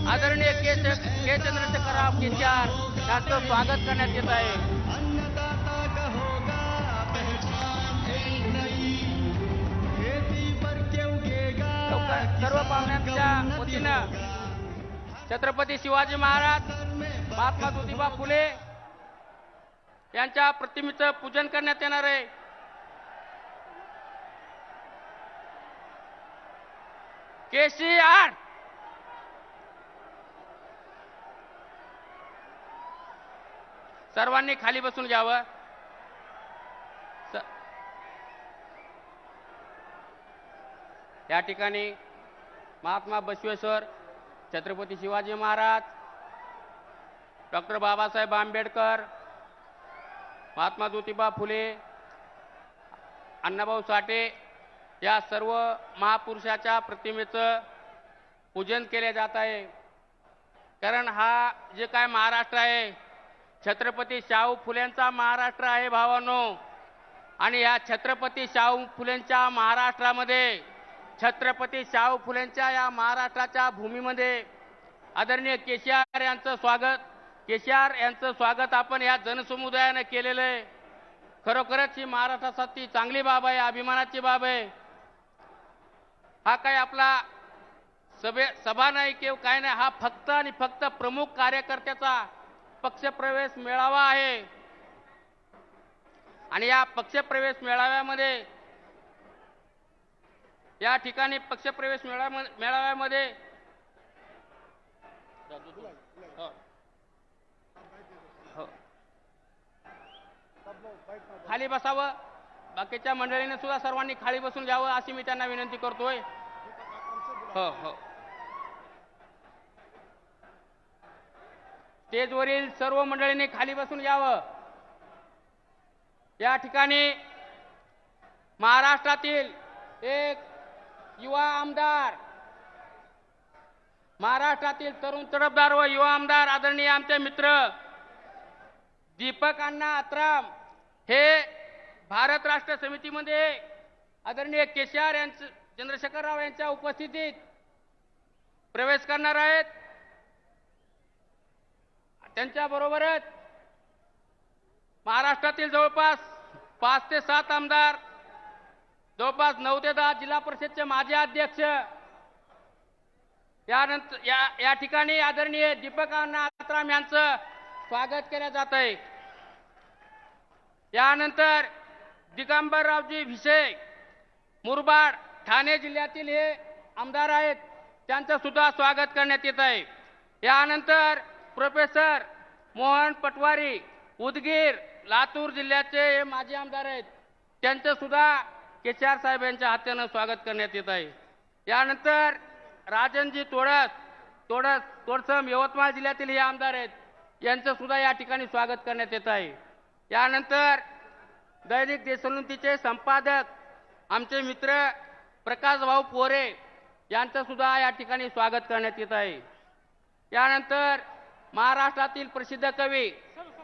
आदरणीय के चंद्रशेखरराव केसीआर यांचं स्वागत करण्यात येत आहे। सर्व पाहुण्यांच्या वतीनं छत्रपती शिवाजी महाराज, महात्मा ज्योतिबा फुले यांच्या प्रतिमेचं पूजन करण्यात येणार आहे। केसीआर सर्वांनी खाली बसून घ्यावं। या ठिकाणी महात्मा बसवेश्वर, छत्रपती शिवाजी महाराज, डॉक्टर बाबासाहेब आंबेडकर, महात्मा ज्योतिबा फुले, अण्णाभाऊ साठे या सर्व महापुरुषाच्या प्रतिमेचं पूजन केले जात आहे। कारण हा जे काय महाराष्ट्र आहे छत्रपती शाहू फुलेंचा महाराष्ट्र आहे भावांनो। आणि या छत्रपती शाहू फुलेंच्या महाराष्ट्रामध्ये, छत्रपती शाहू फुलेंच्या या महाराष्ट्राच्या भूमीमध्ये आदरणीय केसीआर यांचं स्वागत आपण या जनसमुदायाने केलेलं आहे। खरोखरच ही महाराष्ट्रासाठी चांगली बाब आहे, अभिमानाची बाब आहे। हा काय आपला सभा नाही किंवा काय नाही, हा फक्त आणि फक्त प्रमुख कार्यकर्त्याचा पक्षप्रवेश मेळावा आहे। आणि या पक्षप्रवेश मेळाव्यामध्ये, या ठिकाणी पक्षप्रवेश मेळाव्यामध्ये खाली बसावं। बाकीच्या मंडळीने सुद्धा सर्वांनी खाली बसून घ्यावं अशी मी त्यांना विनंती करतोय। हो हो, स्टेजवरील सर्व मंडळींनी खाली बसून घ्यावं। या ठिकाणी महाराष्ट्रातील एक युवा आमदार, महाराष्ट्रातील तरुण तडफदार व युवा आमदार आदरणीय आमचे मित्र दीपक अण्णा आत्राम हे भारत राष्ट्र समितीमध्ये आदरणीय केसीआर यांचं, चंद्रशेखरराव यांच्या उपस्थितीत प्रवेश करणार आहेत। त्यांच्याबरोबरच महाराष्ट्रातील जवळपास 5 ते 7 आमदार, जवळपास 9 ते 10 जिल्हा परिषदचे माजी अध्यक्ष, यानंतर या ठिकाणी आदरणीय दीपक अण्णा आत्राम यांचं स्वागत केले जात आहे। यानंतर दिगंबररावजी भिसे, मुरबाड, ठाणे जिल्ह्यातील हे आमदार आहेत, त्यांचं सुद्धा स्वागत करण्यात येत आहे। यानंतर प्रोफेसर मोहन पटवारी, उदगीर, लातूर जिल्ह्याचे हे माजी आमदार आहेत, त्यांचं सुद्धा केसीआर साहेब यांच्या हाताने स्वागत करण्यात येत आहे। यानंतर राजनजी तोडसम, यवतमाळ जिल्ह्यातील हे आमदार आहेत, यांचं सुद्धा या ठिकाणी स्वागत करण्यात येत आहे। यानंतर दैनिक देशोन्नतीचे संपादक आमचे मित्र प्रकाश भाऊ पोरे यांचं सुद्धा या ठिकाणी स्वागत करण्यात येत आहे। यानंतर महाराष्ट्रातील प्रसिद्ध कवी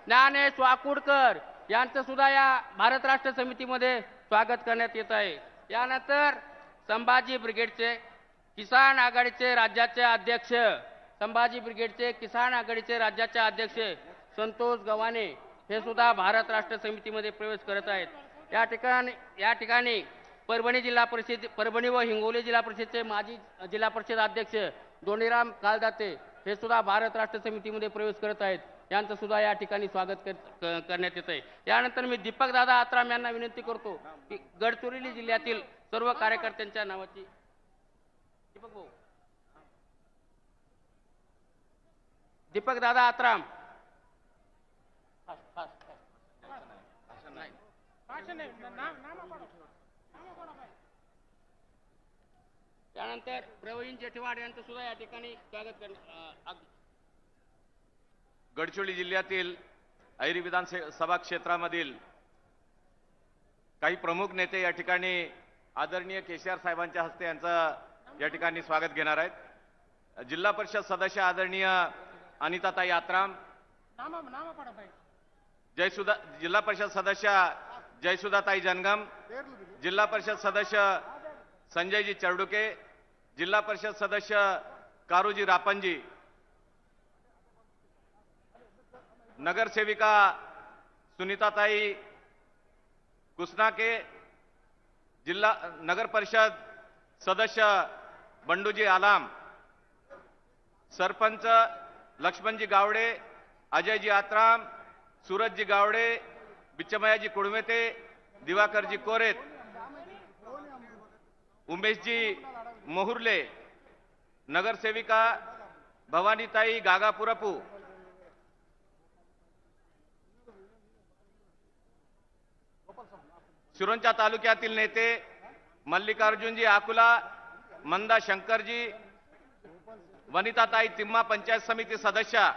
ज्ञानेश वाकुडकर यांचं सुद्धा या भारत राष्ट्र समितीमध्ये स्वागत करण्यात येत आहे। यानंतर संभाजी ब्रिगेडचे किसान आघाडीचे राज्याचे अध्यक्ष, संभाजी ब्रिगेडचे किसान आघाडीचे राज्याचे अध्यक्ष संतोष गव्हाणे हे सुद्धा भारत राष्ट्र समितीमध्ये प्रवेश करत आहेत। या ठिकाणी परभणी व हिंगोली जिल्हा परिषदेचे माजी जिल्हा परिषद अध्यक्ष दोंडीराम कालदाते हे सुद्धा भारत राष्ट्र समितीमध्ये प्रवेश करत आहेत, यांचं सुद्धा या ठिकाणी स्वागत करण्यात येत आहे। यानंतर मी दीपक दादा आत्राम यांना विनंती करतो की गडचिरोली जिल्ह्यातील सर्व कार्यकर्त्यांच्या नावाची दीपक दादा आत्राम त्यानंतर प्रवीण जेठवाड यांचं सुद्धा या ठिकाणी स्वागत करण्यात। गडचिरोली जिल्ह्यातील ऐरी विधानसभा क्षेत्रामधील काही प्रमुख नेते या ठिकाणी आदरणीय केसीआर साहेबांच्या हस्ते यांचं या ठिकाणी स्वागत घेणार आहेत। जिल्हा परिषद सदस्य आदरणीय अनिताताई आत्राम, जिल्हा परिषद सदस्य जयसुधाताई जनगम, जिल्हा परिषद सदस्य संजयजी चरडुके, जिल्हा परिषद सदस्य कारूजी रापंजी, नगरसेविका सुनीताताई कुसनाके, जिल्हा नगर परिषद सदस्य बंडूजी आलाम, सरपंच लक्ष्मणजी गावडे, अजयजी आत्राम, सूरजजी गावडे, बिच्चमयाजी कुडमेते, दिवाकरजी कोरेत, उमेशजी मोहुर्ले, नगरसेविका भवानीताई गागापुरपू, सिरोंचा तालुक्यातील नेते मल्लिकार्जुनजी आकुला, मंदा शंकरजी, वनिताताई तिम्मा पंचायत समिती सदस्य,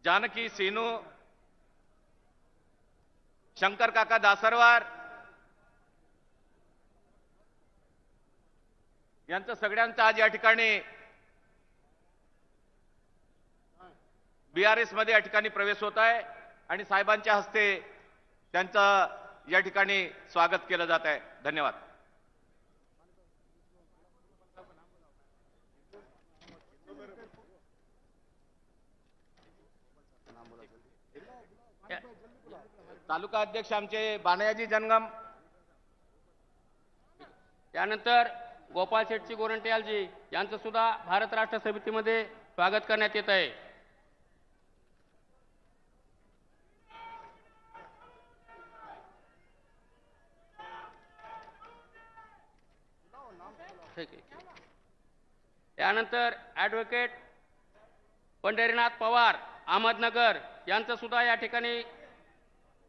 जानकी सीनू, शंकर काका दासरवार यांचं सगळ्यांचा आज या ठिकाणी बीआरएस मध्ये या ठिकाणी प्रवेश होत आहे आणि साहेबांच्या हस्ते त्यांचं या ठिकाणी स्वागत केलं जात आहे. धन्यवाद. तालुका अध्यक्ष आमचे बानयाजी जनगम, त्यानंतर गोपाळ शेट्टी गोरंट्यालजी यांचं सुद्धा भारत राष्ट्र समितीमध्ये स्वागत करण्यात येत आहे. त्यानंतर ॲडव्होकेट पंढरीनाथ पवार अहमदनगर यांचं सुद्धा या ठिकाणी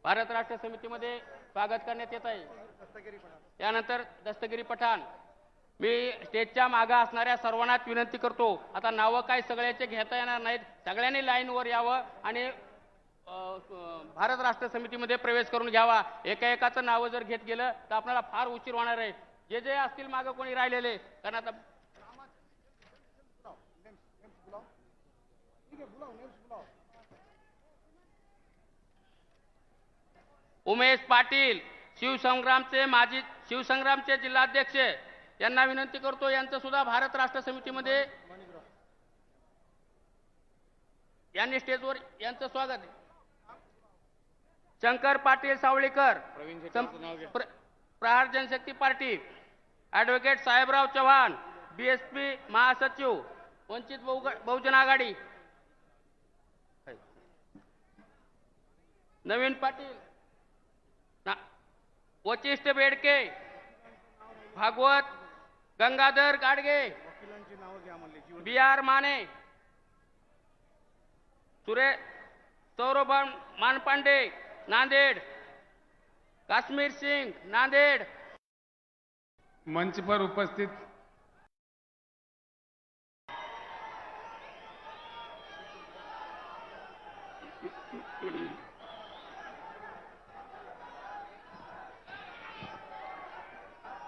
भारत राष्ट्र समितीमध्ये स्वागत करण्यात येत आहे. त्यानंतर दस्तगिरी पठाण. मी स्टेजच्या मागे असणाऱ्या सर्वांनाच विनंती करतो, आता नावं काय सगळ्याचे घेता येणार नाहीत, सगळ्यांनी लाईनवर यावं आणि भारत राष्ट्र समितीमध्ये प्रवेश करून घ्यावा. एका एकाचं नावं जर घेत गेलं तर आपल्याला फार उशीर होणार आहे. जे जे असतील मागे कोणी राहिलेले, कारण आता उमेश पाटील शिवसंग्रामचे जिल्हाध्यक्ष यांना विनंती करतो, यांचं सुद्धा भारत राष्ट्र समितीमध्ये यांनी स्टेजवर यांचं स्वागत आहे. Shankar Patil सावळीकर Prahar Janshakti party, advocate Sahebrao Chavan BSP महासचिव वंचित बहुजन आघाडी, नवीन पाटील वचिष्ठ बेडके, भागवत गंगाधर गाडगे, बी आर माने, सौरभ मानपांडे नांदेड, काश्मीर सिंह नांदेड. मंच पर उपस्थित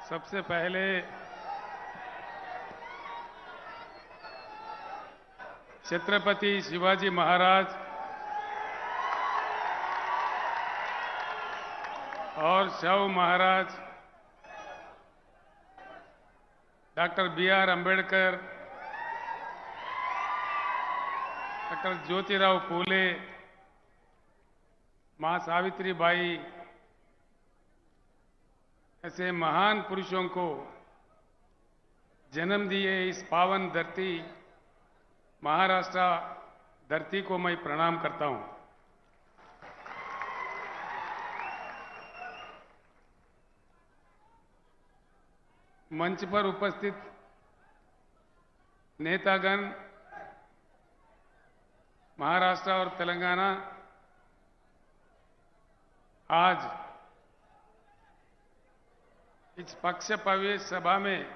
सबसे पहले छत्रपति शिवाजी महाराज और Shahu Maharaj, doctor B R. Ambedkar, doctor Jyotirao Phule, मां सावित्रीबाई, ऐसे महान पुरुषों को जन्म दिए इस पावन धरती महाराष्ट्र धरती को मैं प्रणाम करता हूं. मंच पर उपस्थित नेतागण, महाराष्ट्र और तेलंगाना आज इस पक्ष प्रवेश सभा में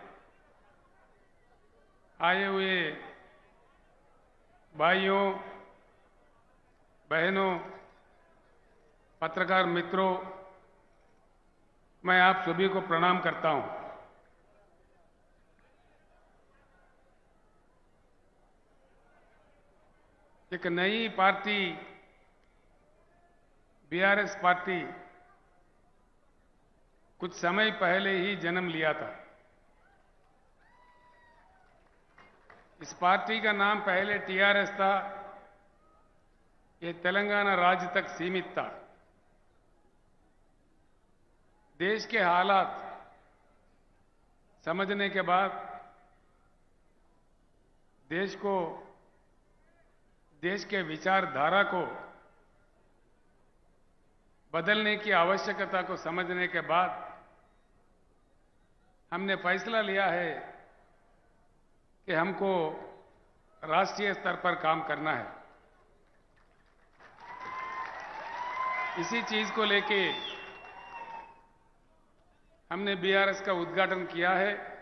आए हुए भाइयों, बहनों, पत्रकार मित्रों, मैं आप सभी को प्रणाम करता हूं. एक नई पार्टी बीआरएस पार्टी कुछ समय पहले ही जन्म लिया था. इस पार्टी का नाम पहले टीआरएस था। ये तेलंगाना राज्य तक सीमित था। देश के हालात समझने के बाद देश के विचारधारा को बदलने की आवश्यकता को समझने के बाद हमने फैसला लिया है कि हमको राष्ट्रीय स्तर पर काम करना है। इसी चीज को लेके हमने बीआरएस का उद्घाटन किया है।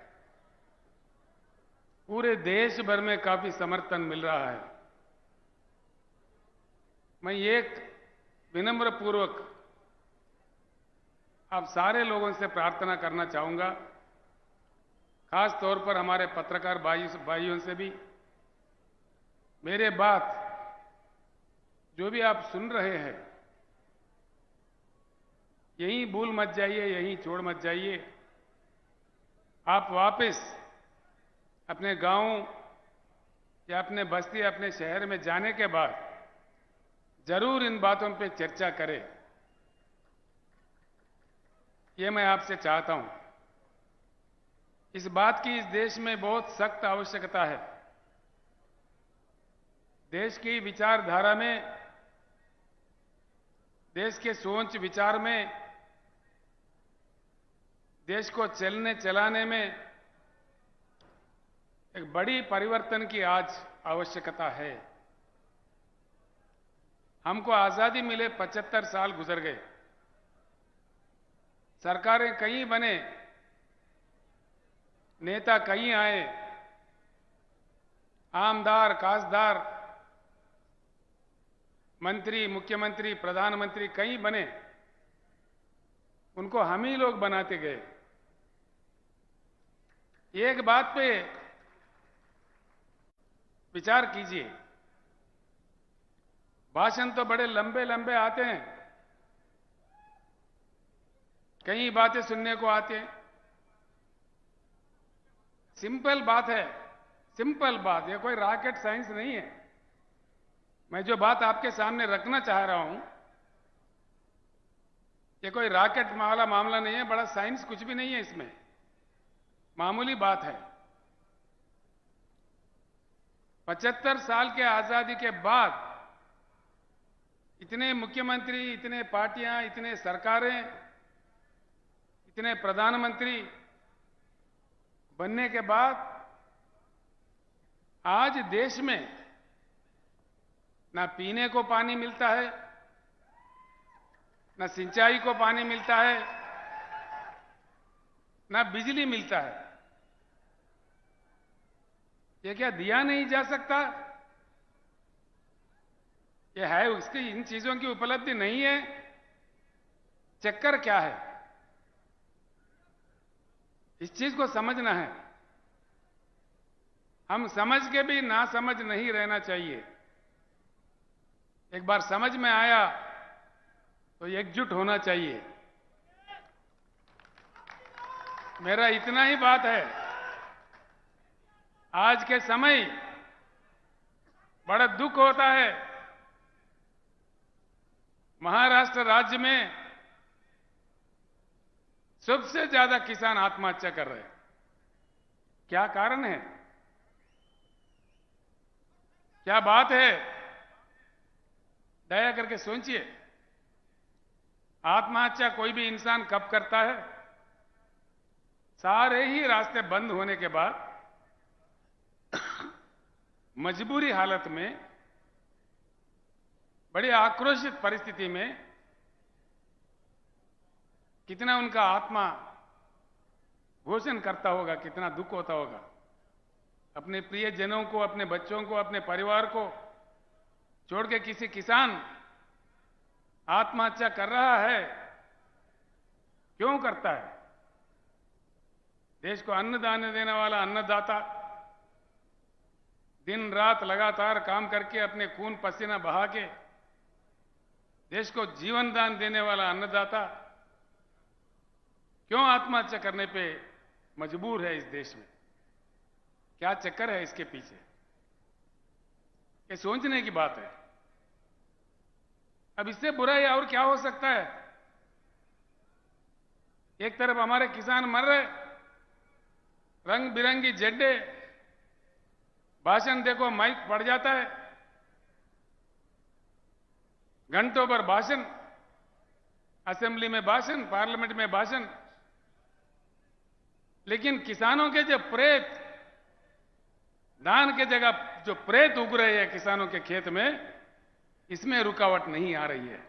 पूरे देश भर में काफी समर्थन मिल रहा है। मैं एक विनम्र पूर्वक आप सारे लोगों से प्रार्थना करना चाहूंगा, खास तौर पर हमारे पत्रकार भाइयों से भी, मेरे बात जो भी आप सुन रहे हैं यहीं भूल मत जाइए, यहीं छोड़ मत जाइए। आप वापस अपने गांव या अपने बस्ती, अपने शहर में जाने के बाद जरूर इन बातों पे चर्चा करें, ये मैं आपसे चाहता हूं। इस बात की इस देश में बहुत सख्त आवश्यकता है। देश की विचारधारा में, देश के सोच विचार में, देश को चलने चलाने में एक बड़ी परिवर्तन की आज आवश्यकता है। हमको आजादी मिले 75 साल गुजर गए। सरकारें कई बने, नेता कई आए, आमदार, खासदार, मंत्री, मुख्यमंत्री, प्रधानमंत्री कई बने। उनको हम ही लोग बनाते गए। एक बात पे विचार कीजिए, भाषण तो बड़े लंबे लंबे आते हैं, कई बातें सुनने को आते हैं। सिंपल बात है, सिंपल बात, ये कोई रॉकेट साइंस नहीं है। मैं जो बात आपके सामने रखना चाह रहा हूं, ये कोई रॉकेट वाला मामला नहीं है, बड़ा साइंस कुछ भी नहीं है इसमें, मामूली बात है। 75 साल के आजादी के बाद इतने मुख्यमंत्री, इतने पार्टियां, इतने सरकारें, इतने प्रधानमंत्री बनने के बाद आज देश में ना पीने को पानी मिलता है, ना सिंचाई को पानी मिलता है, ना बिजली मिलता है। ये क्या दिया नहीं जा सकता? ये है, उसकी इन चीजों की उपलब्धि नहीं है। चक्कर क्या है, इस चीज को समझना है। हम समझ के भी ना समझ नहीं रहना चाहिए। एक बार समझ में आया तो एकजुट होना चाहिए। मेरा इतना ही बात है। आज के समय बड़ा दुख होता है, महाराष्ट्र राज्य में सबसे ज्यादा किसान आत्महत्या कर रहे हैं। क्या कारण है? क्या बात है? दया करके सोचिए। आत्महत्या कोई भी इंसान कब करता है? सारे ही रास्ते बंद होने के बाद मजबूरी हालत में, बड़ी आक्रोशित परिस्थिति में कितना उनका आत्मा घोषण करता होगा, कितना दुख होता होगा। अपने प्रियजनों को, अपने बच्चों को, अपने परिवार को छोड़ के किसी किसान आत्महत्या कर रहा है, क्यों करता है? देश को अन्नदान देने वाला अन्नदाता, दिन रात लगातार काम करके अपने खून पसीना बहा के देश को जीवन दान देने वाला अन्नदाता क्यों आत्महत्या करने पे मजबूर है इस देश में? क्या चक्कर है इसके पीछे? ये सोचने की बात है। अब इससे बुरा और क्या हो सकता है? एक तरफ हमारे किसान मर रहे, रंग बिरंगी झंडे, भाषण देखो माइक पड़ जाता है, घंटों भर भाषण, असेंबली में भाषण, पार्लियामेंट में भाषण, लेकिन किसानों के जो प्रेत, धान के जगह जो प्रेत उग रहे हैं किसानों के खेत में, इसमें रुकावट नहीं आ रही है।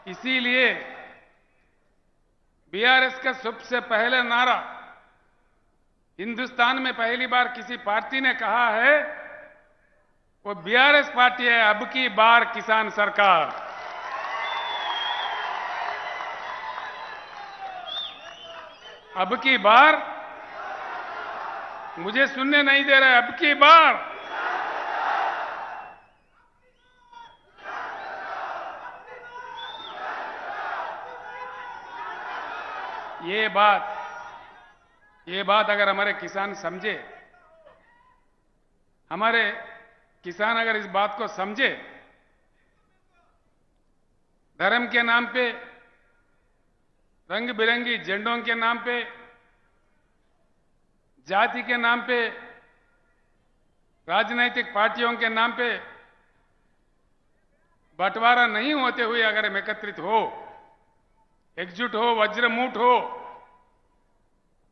इसीलिए बीआरएस का सबसे पहले नारा, हिंदुस्तान में पहली बार किसी पार्टी ने कहा है, वो बीआरएस पार्टी है, अब की बार किसान सरकार। अब की बार, मुझे सुनने नहीं दे रहे, अब की बार ये बात अगर हमारे किसान समझे, हमारे किसान अगर इस बात को समझे, धर्म के नाम पे, रंग बिरंगी झंडों के नाम पे, जाति के नाम पे, राजनीतिक पार्टियों के नाम पे बंटवारा नहीं होते हुए अगर हम एकत्रित हो, एकजुट हो, वज्रमूठ हो,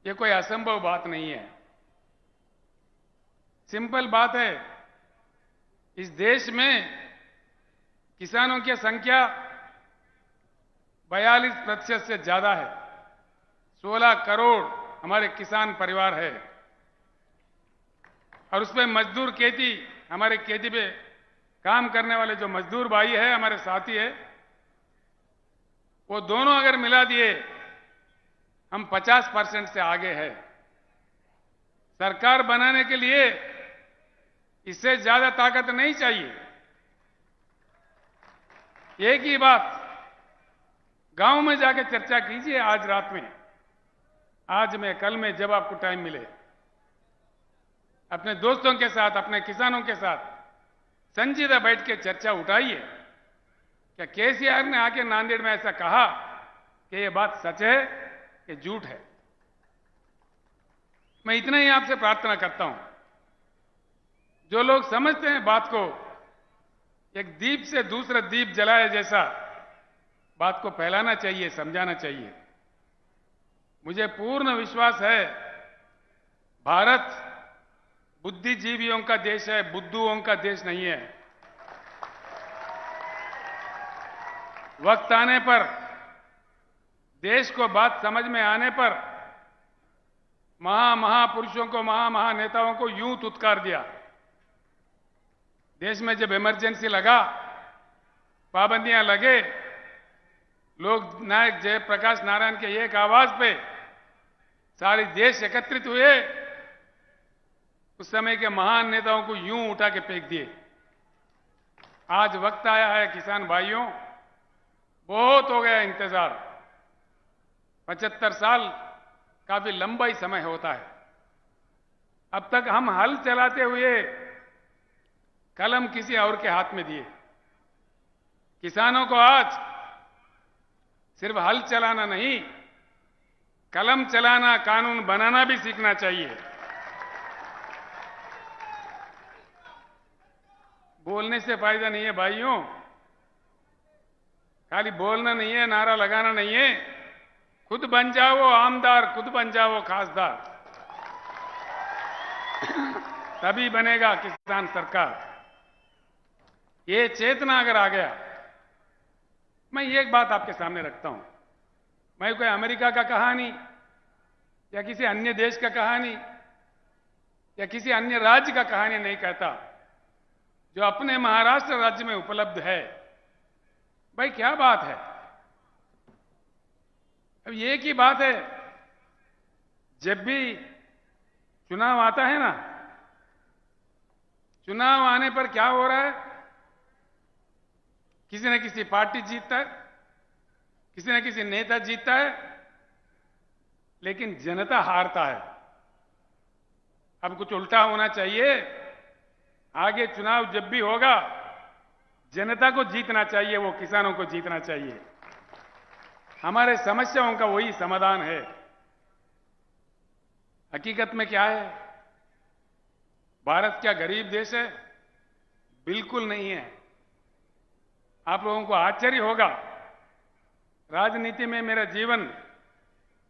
ये कोई असंभव बात नहीं है। सिंपल बात है, इस देश में किसानों की संख्या 42% से ज्यादा है। 16 करोड़ हमारे किसान परिवार है, और उसमें मजदूर खेती, हमारे खेती पे काम करने वाले जो मजदूर भाई है, हमारे साथी है, वो दोनों अगर मिला दिए, हम 50% से आगे हैं। सरकार बनाने के लिए इससे ज्यादा ताकत नहीं चाहिए। एक ही बात गांव में जाके चर्चा कीजिए, आज रात में, आज में, कल में, जब आपको टाइम मिले, अपने दोस्तों के साथ, अपने किसानों के साथ संजीदा बैठ के चर्चा उठाइए। क्या केसीआर ने आके नांदेड़ में ऐसा कहा कि ये बात सच है कि झूठ है? मैं इतना ही आपसे प्रार्थना करता हूं, जो लोग समझते हैं बात को एक दीप से दूसरा दीप जलाए जैसा, बात को फैलाना चाहिए, समझाना चाहिए। मुझे पूर्ण विश्वास है, भारत बुद्धिजीवियों का देश है, बुद्धुओं का देश नहीं है। वक्त आने पर, देश को बात समझ में आने पर, महापुरुषों को, महानेताओं को यूं तुत्कार दिया। देश में जब इमरजेंसी लगा, पाबंदियां लगे, लोग नायक जयप्रकाश नारायण के एक आवाज पे सारे देश एकत्रित हुए, उस समय के महान नेताओं को यूं उठा के फेंक दिए। आज वक्त आया है किसान भाइयों, बहुत हो गया इंतजार। 75 साल काफी लंबा ही समय होता है। अब तक हम हल चलाते हुए कलम किसी और के हाथ में दिए। किसानों को आज सिर्फ हल चलाना नहीं, कलम चलाना, कानून बनाना भी सीखना चाहिए। बोलने से फायदा नहीं है भाइयों, खाली बोलना नहीं है, नारा लगाना नहीं है। खुद बन जाओ आमदार, खुद बन जाओ खासदार, तभी बनेगा किसान सरकार। ये चेतना अगर आ गया, मैं एक बात आपके सामने रखता हूं, मैं कोई अमेरिका का कहानी या किसी अन्य देश का कहानी या किसी अन्य राज्य का कहानी नहीं कहता, जो अपने महाराष्ट्र राज्य में उपलब्ध है। भाई क्या बात है, अब एक ही बात है, जब भी चुनाव आता है ना, चुनाव आने पर क्या हो रहा है, किसी न किसी पार्टी जीतता है, किसी न किसी नेता जीतता है, लेकिन जनता हारता है। अब कुछ उल्टा होना चाहिए। आगे चुनाव जब भी होगा, जनता को जीतना चाहिए, वो किसानों को जीतना चाहिए। हमारे समस्याओं का वही समाधान है। हकीकत में क्या है? भारत क्या गरीब देश है? बिल्कुल नहीं है। आप लोगों को आश्चर्य होगा, राजनीति में मेरा जीवन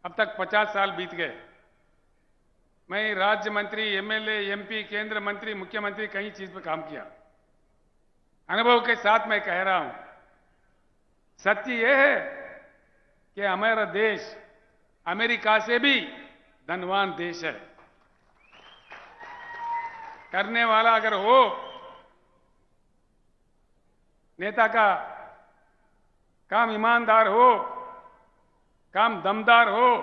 अब तक 50 साल बीत गए। मैं राज्य मंत्री, एमएलए, एमपी, केंद्र मंत्री, मुख्यमंत्री, कई चीज पर काम किया। अनुभव के साथ मैं कह रहा हूं, सत्य यह है कि हमारा देश अमेरिका से भी धनवान देश है। करने वाला अगर हो, नेता का काम ईमानदार हो, काम दमदार हो,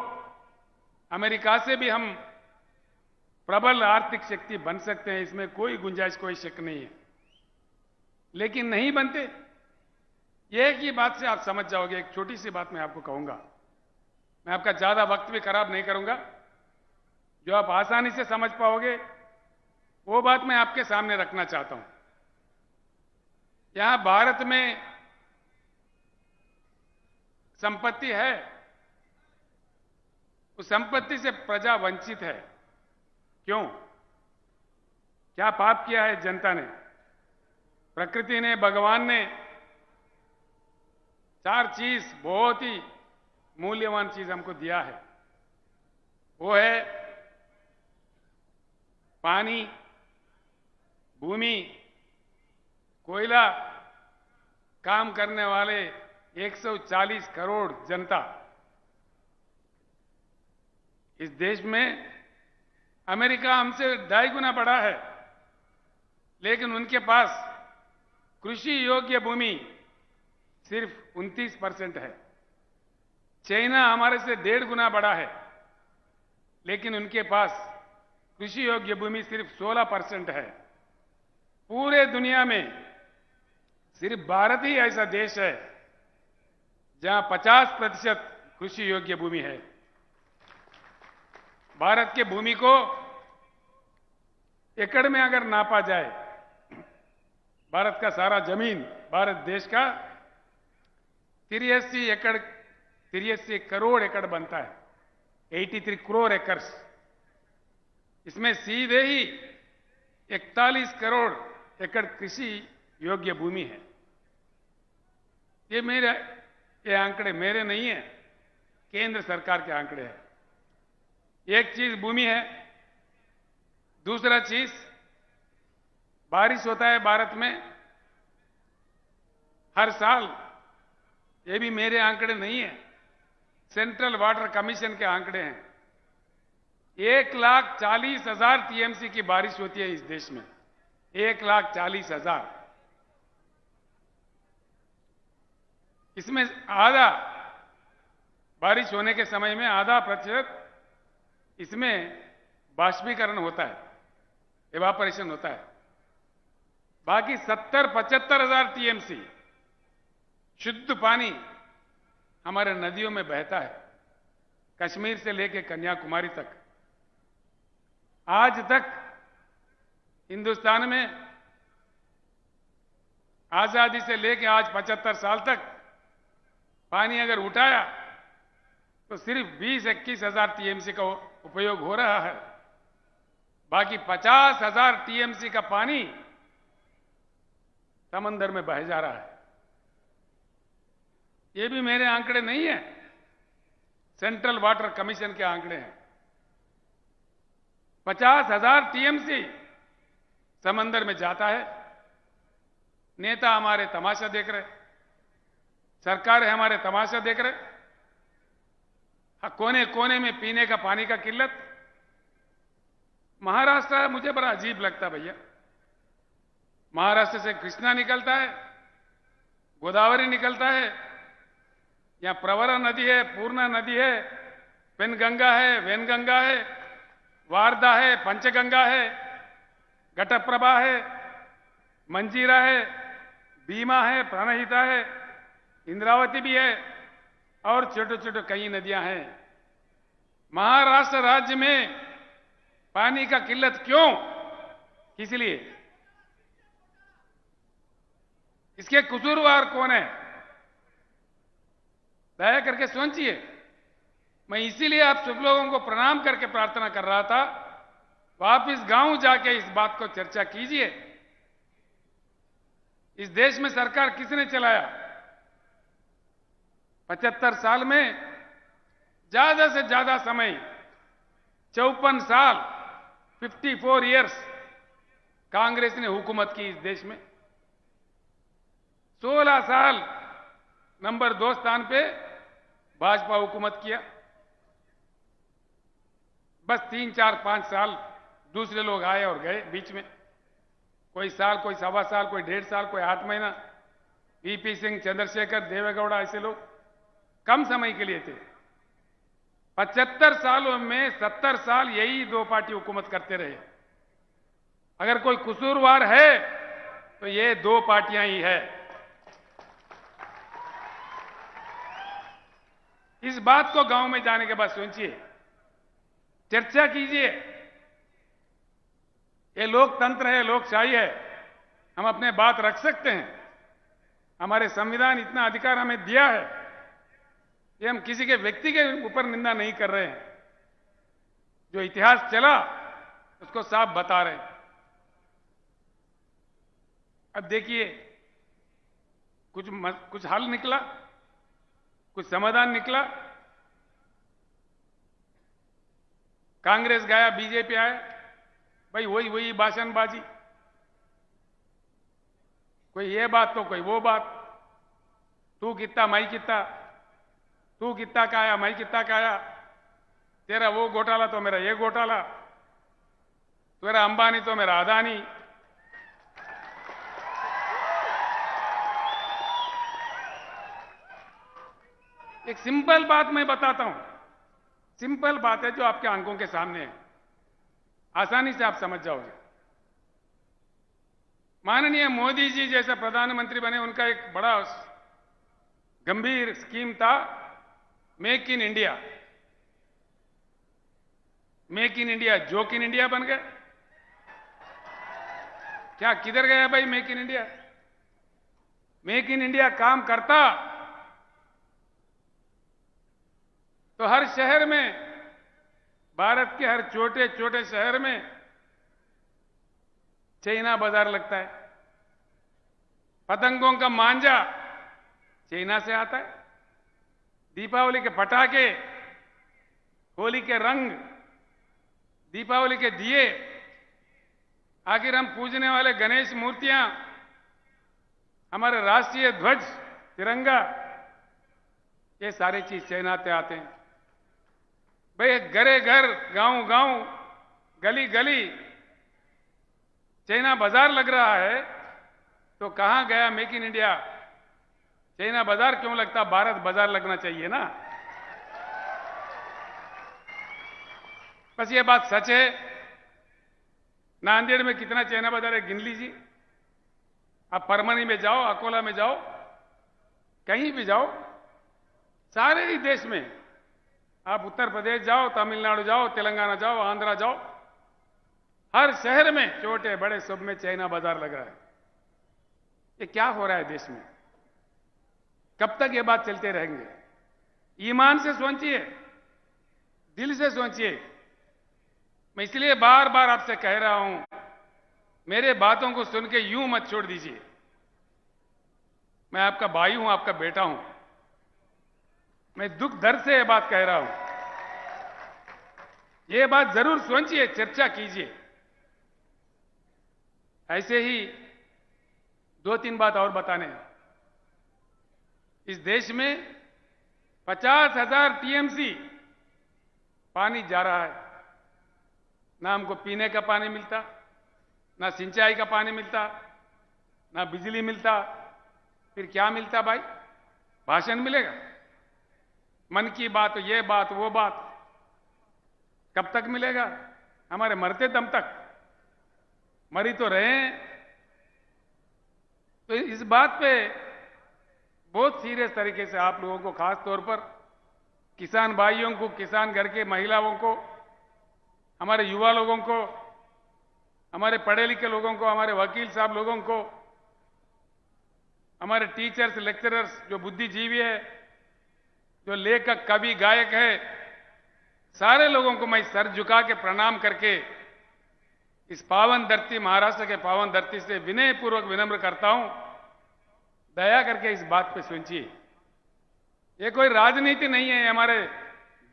अमेरिका से भी हम प्रबल आर्थिक शक्ति बन सकते हैं। इसमें कोई गुंजाइश, कोई शक नहीं है। लेकिन नहीं बनते। एक ही बात से आप समझ जाओगे। एक छोटी सी बात मैं आपको कहूंगा, मैं आपका ज्यादा वक्त भी खराब नहीं करूंगा, जो आप आसानी से समझ पाओगे वो बात मैं आपके सामने रखना चाहता हूं। यहां भारत में संपत्ति है, उस संपत्ति से प्रजा वंचित है। क्यों? क्या पाप किया है जनता ने? प्रकृति ने, भगवान ने 4 चीज, बहुत ही मूल्यवान चीज हमको दिया है। वो है पानी, भूमि, कोयला, काम करने वाले 140 करोड़ जनता। इस देश में अमेरिका हमसे 2.5 गुना बड़ा है, लेकिन उनके पास कृषि योग्य भूमि सिर्फ 29% है। चाइना हमारे से 1.5 गुना बड़ा है, लेकिन उनके पास कृषि योग्य भूमि सिर्फ 16% है। पूरे दुनिया में सिर्फ भारत ही ऐसा देश है जहां 50% कृषि योग्य भूमि है। भारत के भूमि को एकड़ में अगर नापा जाए, भारत का सारा जमीन, भारत देश का 83 करोड़ एकड़ बनता है, 83 करोड़ एकर्स। इसमें सीधे ही 41 करोड़ एकड़ कृषि योग्य भूमि है। ये आंकड़े मेरे नहीं है, केंद्र सरकार के आंकड़े हैं। एक चीज भूमि है, दूसरा चीज बारिश होता है भारत में हर साल। ये भी मेरे आंकड़े नहीं है, सेंट्रल वाटर कमीशन के आंकड़े हैं। 1,40,000 टीएमसी की बारिश होती है इस देश में, 1,40,000। इसमें आधा बारिश होने के समय में आधा प्रतिशत इसमें बाष्पीकरण होता है, एवापोरेशन होता है। बाकी 70-75 हजार टीएमसी शुद्ध पानी हमारे नदियों में बहता है, कश्मीर से लेकर कन्याकुमारी तक। आज तक हिंदुस्तान में आजादी से लेकर आज 75 साल तक पानी अगर उठाया तो सिर्फ 20-21 हजार टीएमसी का उपयोग हो रहा है। बाकी 50,000 टीएमसी का पानी समंदर में बह जा रहा है। ये भी मेरे आंकड़े नहीं है, सेंट्रल वाटर कमीशन के आंकड़े हैं। 50,000 टीएमसी समंदर में जाता है। नेता हमारे तमाशा देख रहे, सरकार हमारे तमाशा देख रहे। कोने कोने में पीने का पानी का किल्लत। महाराष्ट्र मुझे बड़ा अजीब लगता भैया। महाराष्ट्र से कृष्णा निकलता है, गोदावरी निकलता है, यहां प्रवरा नदी है, पूर्णा नदी है, पेनगंगा है, वेनगंगा है, वारदा है, पंचगंगा है, घटप्रभा है, मंजीरा है, भीमा है, प्राणहिता है, इंद्रावती भी है और छोटे छोटे कई नदियां हैं। महाराष्ट्र राज्य में पानी का किल्लत क्यों, किस लिए, इसके कसूरवार कौन है? दया करके सोचिए। मैं इसीलिए आप सब लोगों को प्रणाम करके प्रार्थना कर रहा था, वापिस गांव जाके इस बात को चर्चा कीजिए। इस देश में सरकार किसने चलाया? 75 साल में ज्यादा से ज्यादा समय 54 साल 54 इयर्स कांग्रेस ने हुकूमत की इस देश में। 16 साल नंबर 2 स्थान पे भाजपा हुकूमत किया। बस 3, 4, 5 साल दूसरे लोग आए और गए बीच में, कोई साल, कोई सवा साल, कोई 1.5 साल, कोई 8 महीना। वीपी सिंह, चंद्रशेखर, देवेगौड़ा, ऐसे लोग कम समय के लिए थे। 75 सालों में 70 साल यही 2 पार्टी हुकूमत करते रहे। अगर कोई कसूरवार है तो ये 2 पार्टियां ही है। इस बात को गांव में जाने के बाद सोचिए, चर्चा कीजिए। ये लोकतंत्र है, लोकशाही है, हम अपने बात रख सकते हैं। हमारे संविधान इतना अधिकार हमें दिया है कि हम किसी के व्यक्ति के ऊपर निंदा नहीं कर रहे हैं। जो इतिहास चला उसको साफ बता रहे हैं। अब देखिए, कुछ हल निकला, कुछ समाधान निकला। कांग्रेस गया, बीजेपी आया, भाई वही भाषणबाजी, कोई ये बात तो कोई वो बात। तू कितना मैं कितना, तू कितना का आया मैं कितना का आया, तेरा वो घोटाला तो मेरा ये घोटाला, तेरा अंबानी तो मेरा अदानी। एक सिंपल बात मैं बताता हूं, सिंपल बात है जो आपके आंखों के सामने है, आसानी से आप समझ जाओगे। माननीय मोदी जी जैसे प्रधानमंत्री बने, उनका एक बड़ा गंभीर स्कीम था make in India. Make in India joke in India बन गए। क्या किधर गया भाई make in India? Make in India काम करता तो हर शहर में, भारत के हर छोटे छोटे शहर में चाइना बाजार लगता है। पतंगों का मांझा चाइना से आता है। दीपावली के पटाखे, होली के रंग, दीपावली के दिए, आखिर हम पूजने वाले गणेश मूर्तियां, हमारे राष्ट्रीय ध्वज तिरंगा, ये सारी चीज चाइना से आते हैं। भाई घरे घर, गांव गांव, गली गली चाइना बाजार लग रहा है, तो कहां गया मेक इन इंडिया? चाइना बाजार क्यों लगता? भारत बाजार लगना चाहिए ना। बस ये बात सच है। नांदेड़ में कितना चाइना बाजार है गिन लीजिए। आप परमनी में जाओ, अकोला में जाओ, कहीं भी जाओ, सारे ही देश में, आप उत्तर प्रदेश जाओ, तमिलनाडु जाओ, तेलंगाना जाओ, आंध्रा जाओ, हर शहर में छोटे बड़े सब में चाइना बाजार लग रहा है। ये क्या हो रहा है देश में? कब तक ये बात चलते रहेंगे? ईमान से सोचिए, दिल से सोचिए। मैं इसलिए बार बार आपसे कह रहा हूं, मेरे बातों को सुन के यूं मत छोड़ दीजिए। मैं आपका भाई हूं, आपका बेटा हूं। मैं दुख दर्द से ये बात कह रहा हूं। ये बात जरूर सोचिए, चर्चा कीजिए। ऐसे ही 2-3 बात और बताने हैं। इस देश में 50,000 टीएमसी पानी जा रहा है। ना हमको पीने का पानी मिलता, ना सिंचाई का पानी मिलता, ना बिजली मिलता, फिर क्या मिलता भाई? भाषण मिलेगा, मन की बात, ये बात, वो बात। कब तक मिलेगा? हमारे मरते दम तक। मरी तो रहे हैं। तो इस बात पे बहुत सीरियस तरीके से आप लोगों को खास तौर पर किसान भाइयों को, किसान घर के महिलाओं को, हमारे युवा लोगों को, हमारे पढ़े लिखे लोगों को, हमारे वकील साहब लोगों को, हमारे टीचर्स, लेक्चरर्स जो बुद्धिजीवी है, जो लेखक, कवि, गायक है, सारे लोगों को मैं सर झुका के प्रणाम करके इस पावन धरती, महाराष्ट्र के पावन धरती से विनय पूर्वक विनम्र करता हूं, दया करके इस बात पे सोचिए। ये कोई राजनीति नहीं है, हमारे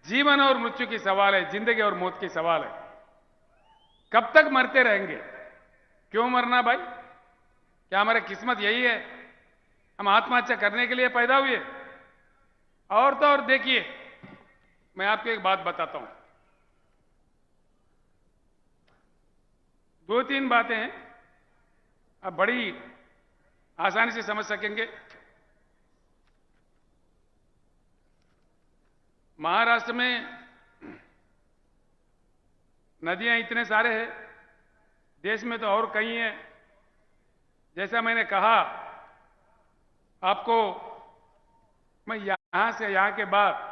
जीवन और मृत्यु की सवाल है, जिंदगी और मौत की सवाल है। कब तक मरते रहेंगे? क्यों मरना भाई? क्या हमारी किस्मत यही है? हम आत्महत्या करने के लिए पैदा हुए? और तो और देखिए, मैं आपको एक बात बताता हूं, 2-3 बातें हैं, आप बड़ी आसानी से समझ सकेंगे। महाराष्ट्र में नदियां इतने सारे हैं, देश में तो और कई हैं। जैसा मैंने कहा आपको, मैं यहां से यहां के बाद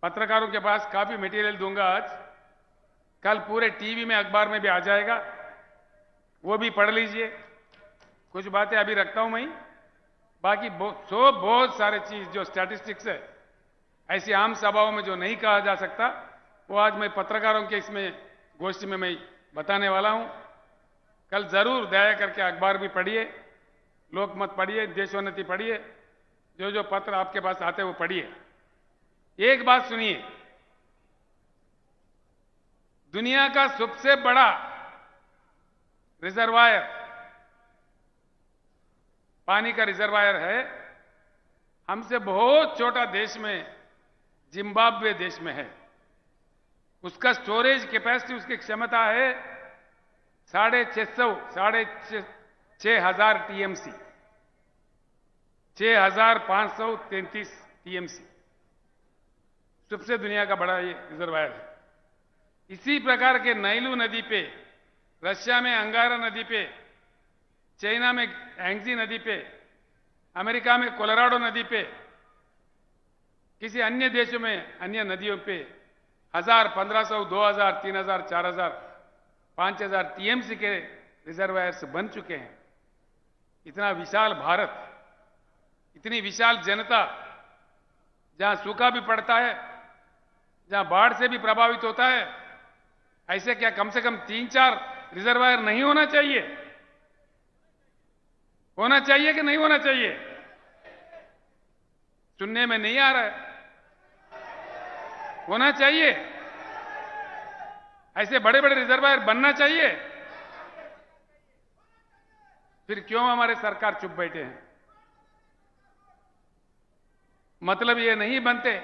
पत्रकारों के पास काफी मटेरियल दूंगा आज, कल पूरे टीवी में, अखबार में भी आ जाएगा, वो भी पढ़ लीजिए। कुछ बातें अभी रखता हूं मैं, बाकी बहुत सारे चीज जो स्टैटिस्टिक्स है, ऐसी आम सभाओं में जो नहीं कहा जा सकता, वो आज मैं पत्रकारों के इसमें गोष्ठी में मैं बताने वाला हूं। कल जरूर दया करके अखबार भी पढ़िए, लोकमत पढ़िए, देशोन्नति पढ़िए, जो जो पत्र आपके पास आते हैं वो पढ़िए। एक बात सुनिए, दुनिया का सबसे बड़ा रिजर्वायर, पानी का रिजर्वायर है, हमसे बहुत छोटा देश में, जिम्बाब्वे देश में है। उसका स्टोरेज कैपेसिटी, उसकी क्षमता है 6,500 टीएमसी, 6,533 टीएमसी, सबसे दुनिया का बड़ा ये रिजर्वायर है। इसी प्रकार के नाइलू नदी पे, रशिया में अंगारा नदी पे, चाइना में हैंगजी नदी पे, अमेरिका में कोलोराडो नदी पे, किसी अन्य देशों में अन्य नदियों पे 1000, 1500, 2000, 3000, 4000, 5000 टीएमसी के रिजर्वायर्स बन चुके हैं। इतना विशाल भारत, इतनी विशाल जनता, जहां सूखा भी पड़ता है, जहां बाढ़ से भी प्रभावित होता है, ऐसे क्या कम से कम 3-4 रिजर्वायर नहीं होना चाहिए? होना चाहिए कि नहीं होना चाहिए? सुनने में नहीं आ रहा है। होना चाहिए, ऐसे बड़े बड़े रिजर्वायर बनना चाहिए। फिर क्यों हमारे सरकार चुप बैठे हैं? मतलब ये नहीं बनते,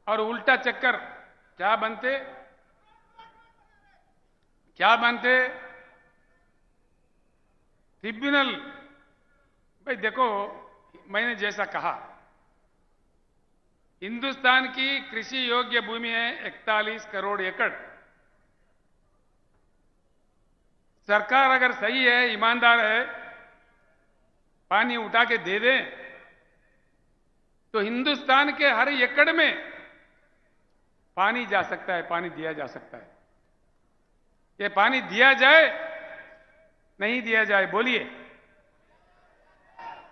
और उल्टा चक्कर क्या बनते? ट्रिब्यूनल। भाई देखो, मैंने जैसा कहा, हिंदुस्तान की कृषि योग्य भूमि है 41 करोड़ एकड़। सरकार अगर सही है, ईमानदार है, पानी उठा के दे दे, तो हिंदुस्तान के हर एकड़ में पानी जा सकता है, पानी दिया जा सकता है। ये पानी दिया जाए, नहीं दिया जाए? बोलिए,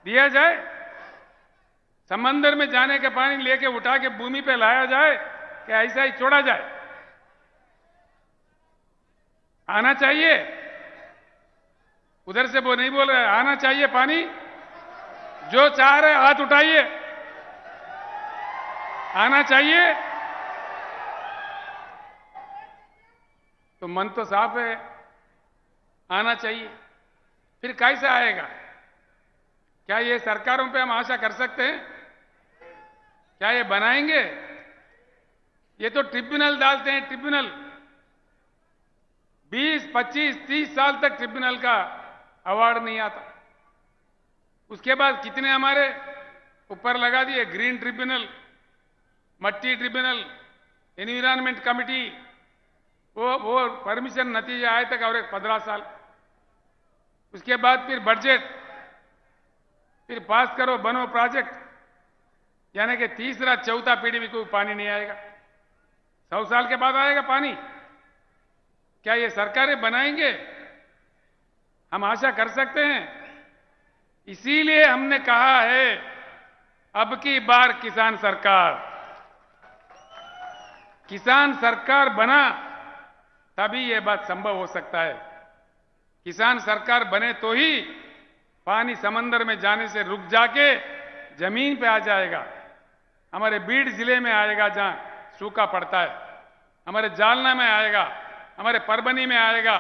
दिया जाए? समंदर में जाने के पानी लेके उठा के भूमि पे लाया जाए कि ऐसा ही छोड़ा जाए? आना चाहिए। उधर से वो नहीं बोल रहे, आना चाहिए पानी। जो चाह रहे हाथ उठाइए, आना चाहिए। तो मन तो साफ है, आना चाहिए। फिर कैसे आएगा? क्या ये सरकारों पे हम आशा कर सकते हैं? क्या ये बनाएंगे? ये तो ट्रिब्यूनल डालते हैं, ट्रिब्यूनल। 20, 25, 30 साल तक ट्रिब्यूनल का अवार्ड नहीं आता। उसके बाद कितने हमारे ऊपर लगा दिए, ग्रीन ट्रिब्यूनल, मट्टी ट्रिब्यूनल, एनवायरमेंट कमिटी, वो परमिशन नतीजे आए तक और 15 साल। उसके बाद फिर बजट, फिर पास करो, बनो प्रोजेक्ट, यानी कि तीसरा चौथा पीढ़ी में कोई पानी नहीं आएगा। 100 साल के बाद आएगा पानी। क्या ये सरकारें बनाएंगे? हम आशा कर सकते हैं? इसीलिए हमने कहा है अब की बार किसान सरकार बना तभी ये बात संभव हो सकता है। किसान सरकार बने तो ही पानी समंदर में जाने से रुक जाके जमीन पे आ जाएगा। हमारे बीड जिले में आएगा जहां सूखा पड़ता है, हमारे जालना में आएगा, हमारे परभनी में आएगा,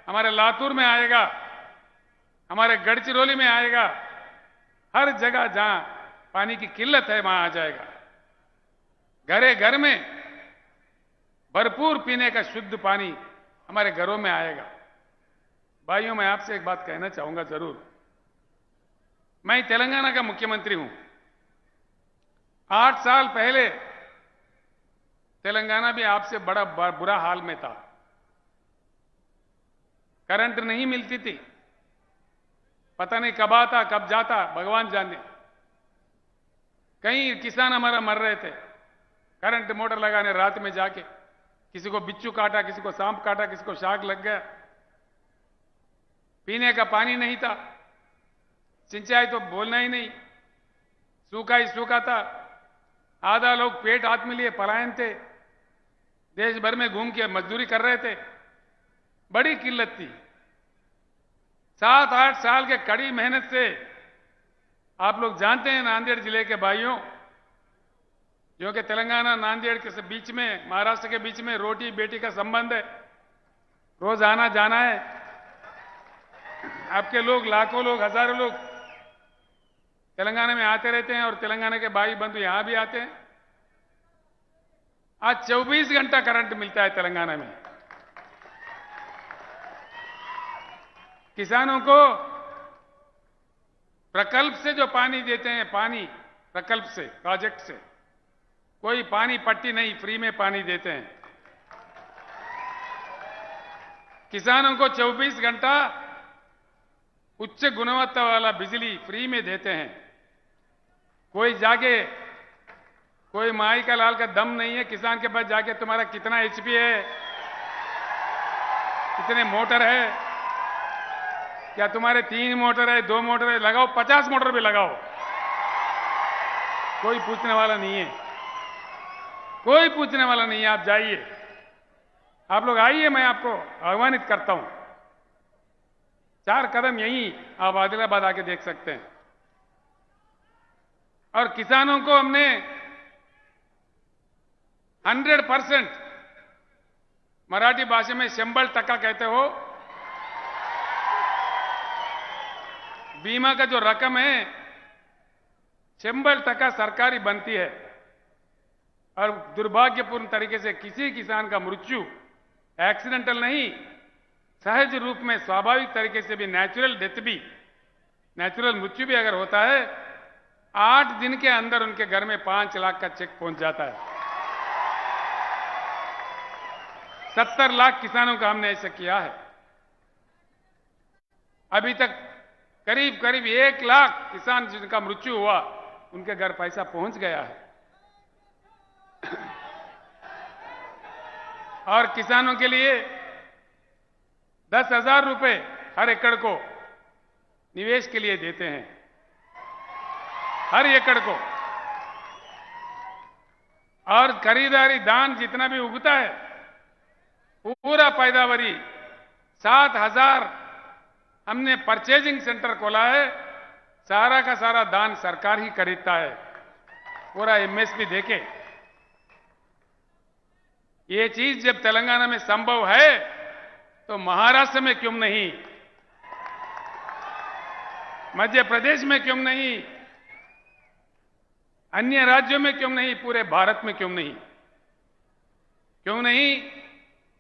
हमारे लातूर में आएगा, हमारे गढ़चिरौली में आएगा। हर जगह जहां पानी की किल्लत है वहां आ जाएगा। घरे घर में भरपूर पीने का शुद्ध पानी हमारे घरों में आएगा। भाइयों, मैं आपसे एक बात कहना चाहूंगा जरूर। मैं तेलंगाना का मुख्यमंत्री हूं। 8 साल पहले तेलंगाना भी आपसे बड़ा बुरा हाल में था। करंट नहीं मिलती थी, पता नहीं कब आता कब जाता, भगवान जाने। कई किसान हमारा मर रहे थे करंट मोटर लगाने रात में जाके। किसी को बिच्छू काटा, किसी को सांप काटा, किसी को शाक लग गया। पीने का पानी नहीं था, सिंचाई तो बोलना ही नहीं, सूखा ही सूखा था। आधा लोग पेट हाथ में लिए पलायन थे, देश भर में घूम के मजदूरी कर रहे थे। बड़ी किल्लत थी। 7-8 साल के कड़ी मेहनत से आप लोग जानते हैं नांदेड़ जिले के भाइयों, जो कि तेलंगाना नांदेड़ के बीच में, महाराष्ट्र के बीच में रोटी बेटी का संबंध है। रोज आना जाना है। आपके लोग, लाखों लोग, हजारों लोग तेलंगाना में आते रहते हैं और तेलंगाना के भाई बंधु यहां भी आते हैं। आज 24 घंटा करंट मिलता है तेलंगाना में। किसानों को प्रकल्प से जो पानी देते हैं, पानी प्रकल्प से, प्रोजेक्ट से, कोई पानी पट्टी नहीं, फ्री में पानी देते हैं। किसानों को 24 घंटा उच्च गुणवत्ता वाला बिजली फ्री में देते हैं। कोई जाके, कोई माई का लाल का दम नहीं है किसान के पास जाके तुम्हारा कितना एचपी है, कितने मोटर है, क्या तुम्हारे 3 मोटर है, 2 मोटर है, लगाओ 50 मोटर भी लगाओ, कोई पूछने वाला नहीं है। कोई पूछने वाला नहीं है। आप जाइए, आप लोग आइए, मैं आपको आह्वानित करता हूं। 4 कदम यहीं आप आदिलाबाद आके देख सकते हैं। और किसानों को हमने 100% मराठी भाषा में 100% कहते हो, बीमा का जो रकम है 100% सरकारी बनती है। और दुर्भाग्यपूर्ण तरीके से किसी किसान का मृत्यु एक्सीडेंटल नहीं, सहज रूप में स्वाभाविक तरीके से भी, नेचुरल डेथ भी, नेचुरल मृत्यु भी अगर होता है, 8 दिन के अंदर उनके घर में 5 लाख का चेक पहुंच जाता है। 70 लाख किसानों का हमने ऐसा किया है। अभी तक करीब करीब 1 लाख किसान जिनका मृत्यु हुआ, उनके घर पैसा पहुंच गया है। और किसानों के लिए 10,000 रुपए हर एकड़ को निवेश के लिए देते हैं, हर एकड़ को। और खरीदारी दान जितना भी उगता है, पूरा पैदावारी 7,000 हमने परचेजिंग सेंटर खोला है। सारा का सारा दान सरकार ही खरीदता है, पूरा एमएसपी देके। ये चीज जब तेलंगाना में संभव है तो महाराष्ट्र में क्यों नहीं, मध्य प्रदेश में क्यों नहीं, अन्य राज्यों में क्यों नहीं, पूरे भारत में क्यों नहीं? क्यों नहीं?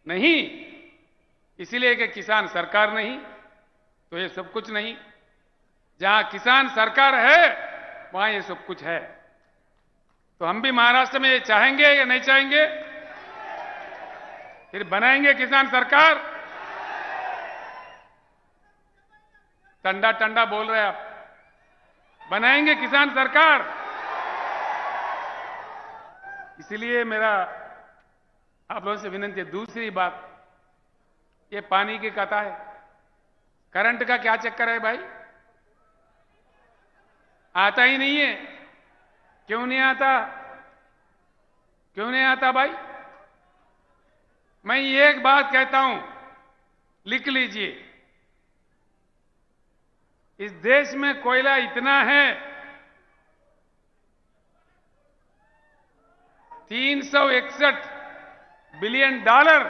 नहीं इसलिए कि किसान सरकार नहीं तो ये सब कुछ नहीं। जहां किसान सरकार है वहां ये सब कुछ है। तो हम भी महाराष्ट्र में ये चाहेंगे या नहीं चाहेंगे? फिर बनाएंगे किसान सरकार? टंडा टंडा बोल रहे आप। बनाएंगे किसान सरकार? इसलिए मेरा आप लोगों से विनती है। दूसरी बात, ये पानी की कथा है, करंट का क्या चक्कर है भाई? आता ही नहीं है। क्यों नहीं आता? क्यों नहीं आता भाई? मैं एक बात कहता हूं, लिख लीजिए। इस देश में कोयला इतना है, 361 बिलियन डॉलर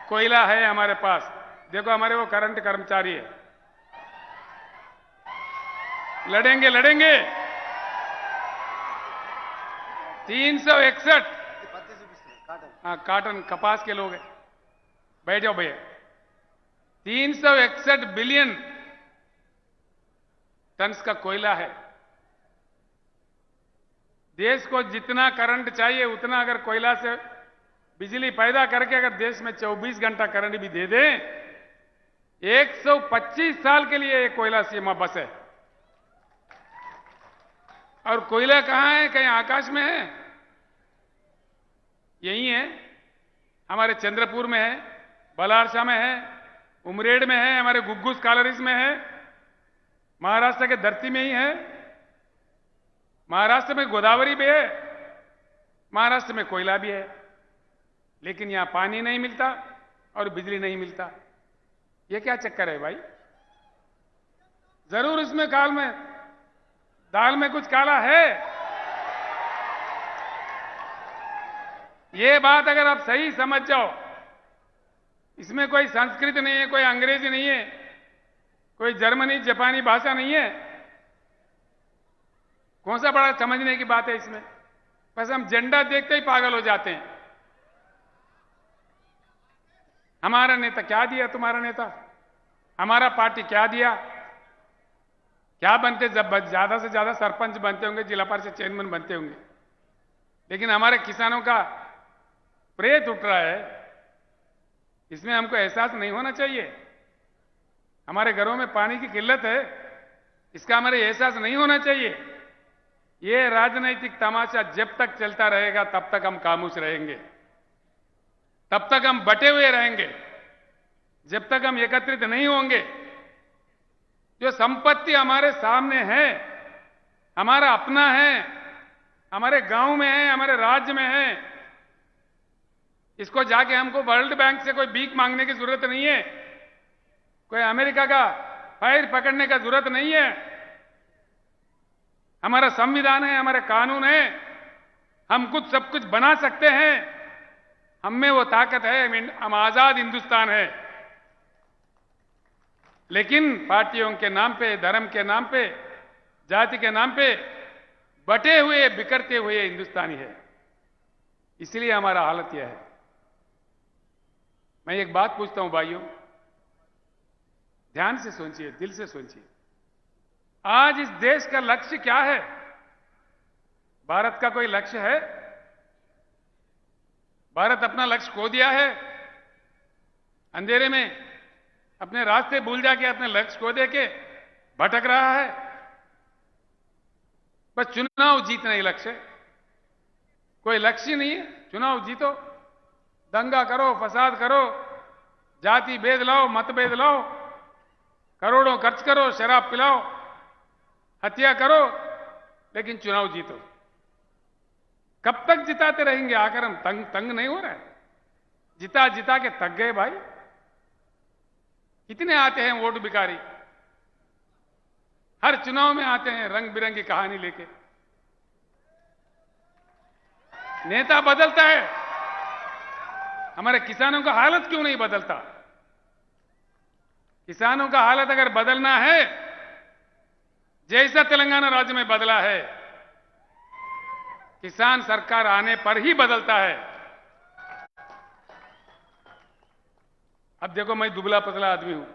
कोयला है हमारे पास। देखो हमारे वो करंट कर्मचारी है, लड़ेंगे लड़ेंगे। 361, हाँ काटन कपास के लोग हैं, बैठ जाओ भैया। 361 बिलियन टन्स का कोयला है। देश को जितना करंट चाहिए उतना अगर कोयला से बिजली पैदा करके अगर देश में 24 घंटा करंट भी दे दें, 125 साल के लिए ये कोयला सीमा बस है। और कोयला कहां है? कहीं आकाश में है? यही है, हमारे चंद्रपुर में है, बलारसा में है, उमरेड में है, हमारे गुग्गुस कालरीज में है, महाराष्ट्र के धरती में ही है। महाराष्ट्र में गोदावरी भी है, महाराष्ट्र में कोयला भी है, लेकिन यहां पानी नहीं मिलता और बिजली नहीं मिलता। ये क्या चक्कर है भाई? जरूर इसमें दाल में कुछ काला है। ये बात अगर आप सही समझ जाओ, इसमें कोई संस्कृत नहीं है, कोई अंग्रेजी नहीं है, कोई जर्मनी जापानी भाषा नहीं है। कौन सा बड़ा समझने की बात है इसमें? बस हम झंडा देखते ही पागल हो जाते हैं। हमारा नेता क्या दिया? तुम्हारा नेता हमारा पार्टी क्या दिया? क्या बनते? जब ज्यादा से ज्यादा सरपंच बनते होंगे, जिला परिषद चेयरमैन बनते होंगे, लेकिन हमारे किसानों का प्रेत उठ रहा है। इसमें हमको एहसास नहीं होना चाहिए। हमारे घरों में पानी की किल्लत है, इसका हमारे एहसास नहीं होना चाहिए। ये राजनीतिक तमाशा जब तक चलता रहेगा तब तक हम खामोश रहेंगे, तब तक हम बटे हुए रहेंगे, जब तक हम एकत्रित नहीं होंगे। जो संपत्ति हमारे सामने है, हमारा अपना है, हमारे गांव में है, हमारे राज्य में है, इसको जाके हमको वर्ल्ड बैंक से कोई भीख मांगने की जरूरत नहीं है, कोई अमेरिका का फायर पकड़ने का जरूरत नहीं है। हमारा संविधान है, हमारे कानून है, हम कुछ सब कुछ बना सकते हैं। हम में वो ताकत है, हम आजाद हिंदुस्तान है। लेकिन पार्टियों के नाम पे, धर्म के नाम पे, जाति के नाम पे बटे हुए, बिखरते हुए हिंदुस्तानी है। इसलिए हमारा हालत यह है। मैं एक बात पूछता हूं भाइयों, ध्यान से सोचिए, दिल से सोचिए। आज इस देश का लक्ष्य क्या है? भारत का कोई लक्ष्य है? भारत अपना लक्ष्य खो दिया है, अंधेरे में अपने रास्ते भूल जाके अपने लक्ष्य खो दे के भटक रहा है। बस चुनाव जीतना ही लक्ष्य है, कोई लक्ष्य नहीं है। चुनाव जीतो, दंगा करो, फसाद करो, जाति भेद लाओ, मतभेद लाओ, करोड़ों खर्च करो, शराब पिलाओ, हत्या करो, लेकिन चुनाव जीतो। कब तक जिताते रहेंगे? आकर हम तंग नहीं हो रहा है? जिता जिता के थक गए भाई। कितने आते हैं वोट भिखारी, हर चुनाव में आते हैं रंग बिरंगी कहानी लेके। नेता बदलता है, हमारे किसानों का हालत क्यों नहीं बदलता? किसानों का हालत अगर बदलना है, जैसा तेलंगाना राज्य में बदला है, किसान सरकार आने पर ही बदलता है। अब देखो, मैं दुबला पतला आदमी हूं।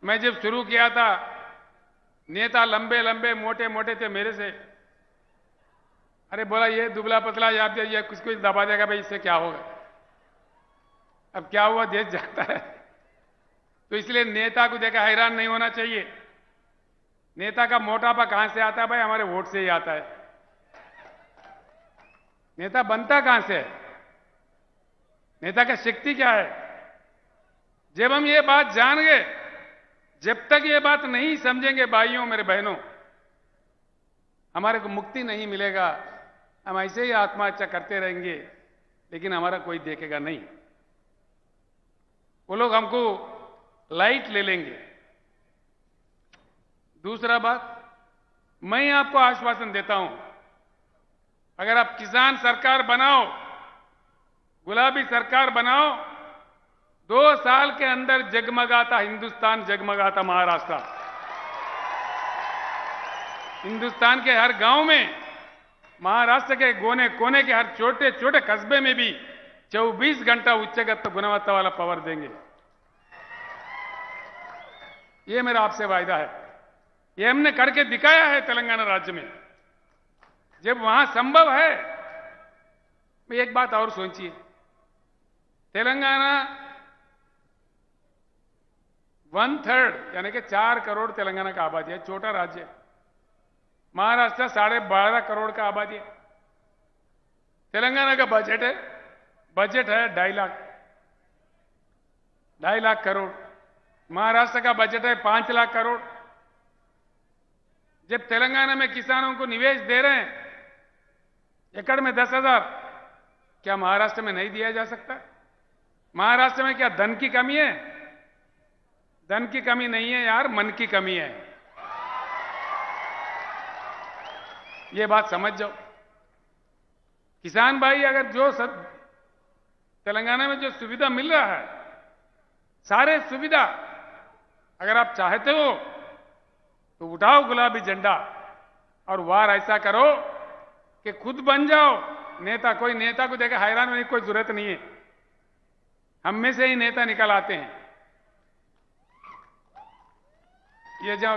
मैं जब शुरू किया था, नेता लंबे लंबे मोटे मोटे थे मेरे से। अरे बोला, ये दुबला पतला याद ये कुछ दबा देगा भाई, इससे क्या होगा? अब क्या हुआ, देश जाता है। तो इसलिए नेता को देखा हैरान नहीं होना चाहिए। नेता का मोटापा कहां से आता है भाई? हमारे वोट से ही आता है। नेता बनता कहां से है? नेता का शक्ति क्या है? जब हम ये बात जान गए, जब तक ये बात नहीं समझेंगे भाइयों मेरे बहनों, हमारे को मुक्ति नहीं मिलेगा। हम ऐसे ही आत्महत्या करते रहेंगे, लेकिन हमारा कोई देखेगा नहीं। वो लोग हमको लाइट ले लेंगे। दूसरा बात, मैं आपको आश्वासन देता हूं, अगर आप किसान सरकार बनाओ, गुलाबी सरकार बनाओ, 2 साल के अंदर जगमगाता हिंदुस्तान, जगमगाता महाराष्ट्र, हिंदुस्तान के हर गांव में, महाराष्ट्र के कोने कोने के हर छोटे छोटे कस्बे में भी 24 घंटा उच्चगत गुणवत्ता वाला पावर देंगे। ये मेरा आपसे वायदा है। ये हमने करके दिखाया है तेलंगाना राज्य में। जब वहां संभव है, एक बात और सोचिए, तेलंगाना 1/3 यानी कि 4 करोड़ तेलंगाना का आबादी है, छोटा राज्य है। महाराष्ट्र 12.5 करोड़ का आबादी है। तेलंगाना का बजट है 2.5 लाख करोड़। महाराष्ट्र का बजट है 5 लाख करोड़। जब तेलंगाना में किसानों को निवेश दे रहे हैं एकड़ में 10,000, क्या महाराष्ट्र में नहीं दिया जा सकता? महाराष्ट्र में क्या धन की कमी है? धन की कमी नहीं है यार, मन की कमी है। ये बात समझ जाओ। किसान भाई, अगर जो तेलंगाना में जो सुविधा मिल रहा है, सारे सुविधा अगर आप चाहते हो तो उठाओ गुलाबी झंडा और वार ऐसा करो कि खुद बन जाओ नेता। कोई नेता को देकर हैरान होने की कोई जरूरत नहीं है। हम में से ही नेता निकल आते हैं। ये जो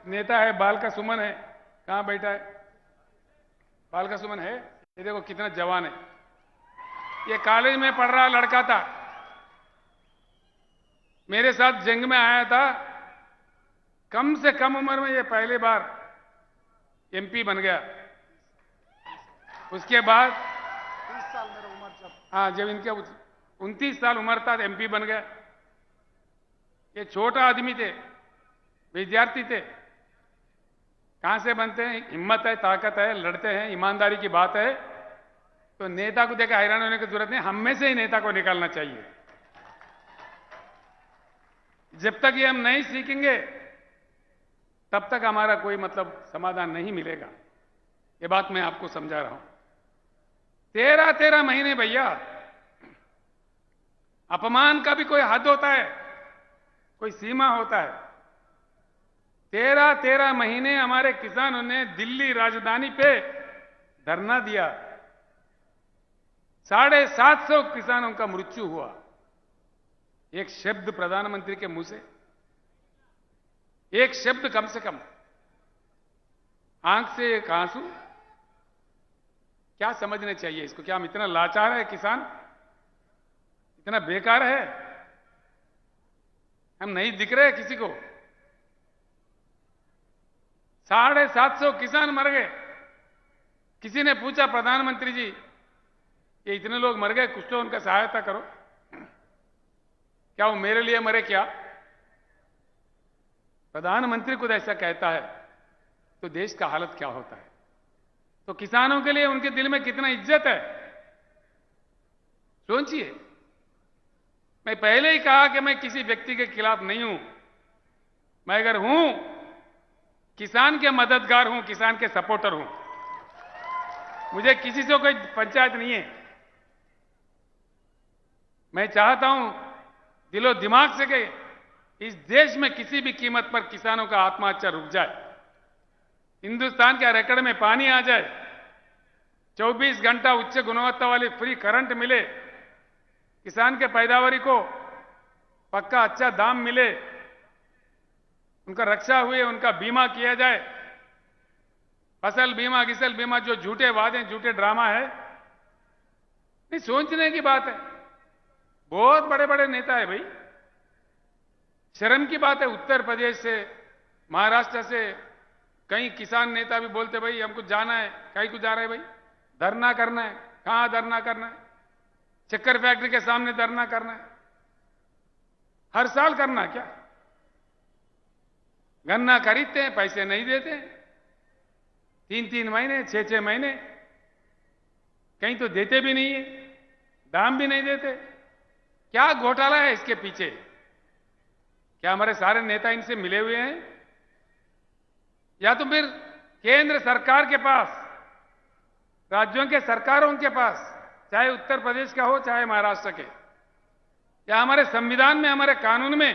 नेता है बाल का सुमन है, कहां बैठा है? बाल का सुमन है, ये देखो कितना जवान है। ये कॉलेज में पढ़ रहा लड़का था, मेरे साथ जंग में आया था। कम से कम उम्र में ये पहली बार एमपी बन गया। उसके बाद 30 साल मेरा उम्र जब इनके 29 साल उम्र था एमपी बन गया। ये छोटा आदमी थे, विद्यार्थी थे। कहां से बनते हैं? हिम्मत है, ताकत है, लड़ते हैं, ईमानदारी की बात है। तो नेता को देखकर हैरान होने की जरूरत नहीं, हम में से ही नेता को निकालना चाहिए। जब तक ये हम नहीं सीखेंगे तब तक हमारा कोई समाधान नहीं मिलेगा। ये बात मैं आपको समझा रहा हूं। 13 महीने भैया, अपमान का भी कोई हद होता है, कोई सीमा होता है। 13 महीने हमारे किसानों ने दिल्ली राजधानी पे धरना दिया। 750 किसानों का मृत्यु हुआ। एक शब्द प्रधानमंत्री के मुंह से, एक शब्द कम से कम, आंख से एक आंसू, क्या समझने चाहिए इसको? क्या हम इतना लाचार है किसान? इतना बेकार है? हम नहीं दिख रहे किसी को? 750 किसान मर गए। किसी ने पूछा प्रधानमंत्री जी, ये इतने लोग मर गए, कुछ तो उनका सहायता करो। क्या वो मेरे लिए मरे क्या? प्रधानमंत्री खुद ऐसा कहता है तो देश का हालत क्या होता है? तो किसानों के लिए उनके दिल में कितना इज्जत है, सोचिए। मैं पहले ही कहा कि मैं किसी व्यक्ति के खिलाफ नहीं हूं। मैं अगर हूं, किसान के मददगार हूं, किसान के सपोर्टर हूं। मुझे किसी से कोई पंचायत नहीं है। मैं चाहता हूं दिलो दिमाग से कि इस देश में किसी भी कीमत पर किसानों का आत्महत्या रुक जाए, हिंदुस्तान के रेकॉर्ड में पानी आ जाए, 24 घंटा उच्च गुणवत्ता वाली फ्री करंट मिले, किसान के पैदावारी को पक्का अच्छा दाम मिले, उनका रक्षा हुए, उनका बीमा किया जाए। फसल बीमा, किसल बीमा, जो झूठे वादे, झूठे ड्रामा है, नहीं, सोचने की बात है। बहुत बड़े बड़े नेता है भाई। शर्म की बात है, उत्तर प्रदेश से, महाराष्ट्र से कई किसान नेता भी बोलते भाई हमको जाना है। कहीं को जा रहे हैं भाई? धरना करना है। कहां धरना करना है? शक्कर फैक्ट्री के सामने धरना करना है? हर साल करना है क्या? गन्ना खरीदते हैं, पैसे नहीं देते हैं, 3-3 महीने 6-6 महीने, कहीं तो देते भी नहीं है, दाम भी नहीं देते। क्या घोटाला है इसके पीछे? क्या हमारे सारे नेता इनसे मिले हुए हैं? या तो फिर केंद्र सरकार के पास, राज्यों के सरकारों के पास, चाहे उत्तर प्रदेश का हो चाहे महाराष्ट्र के, या हमारे संविधान में, हमारे कानून में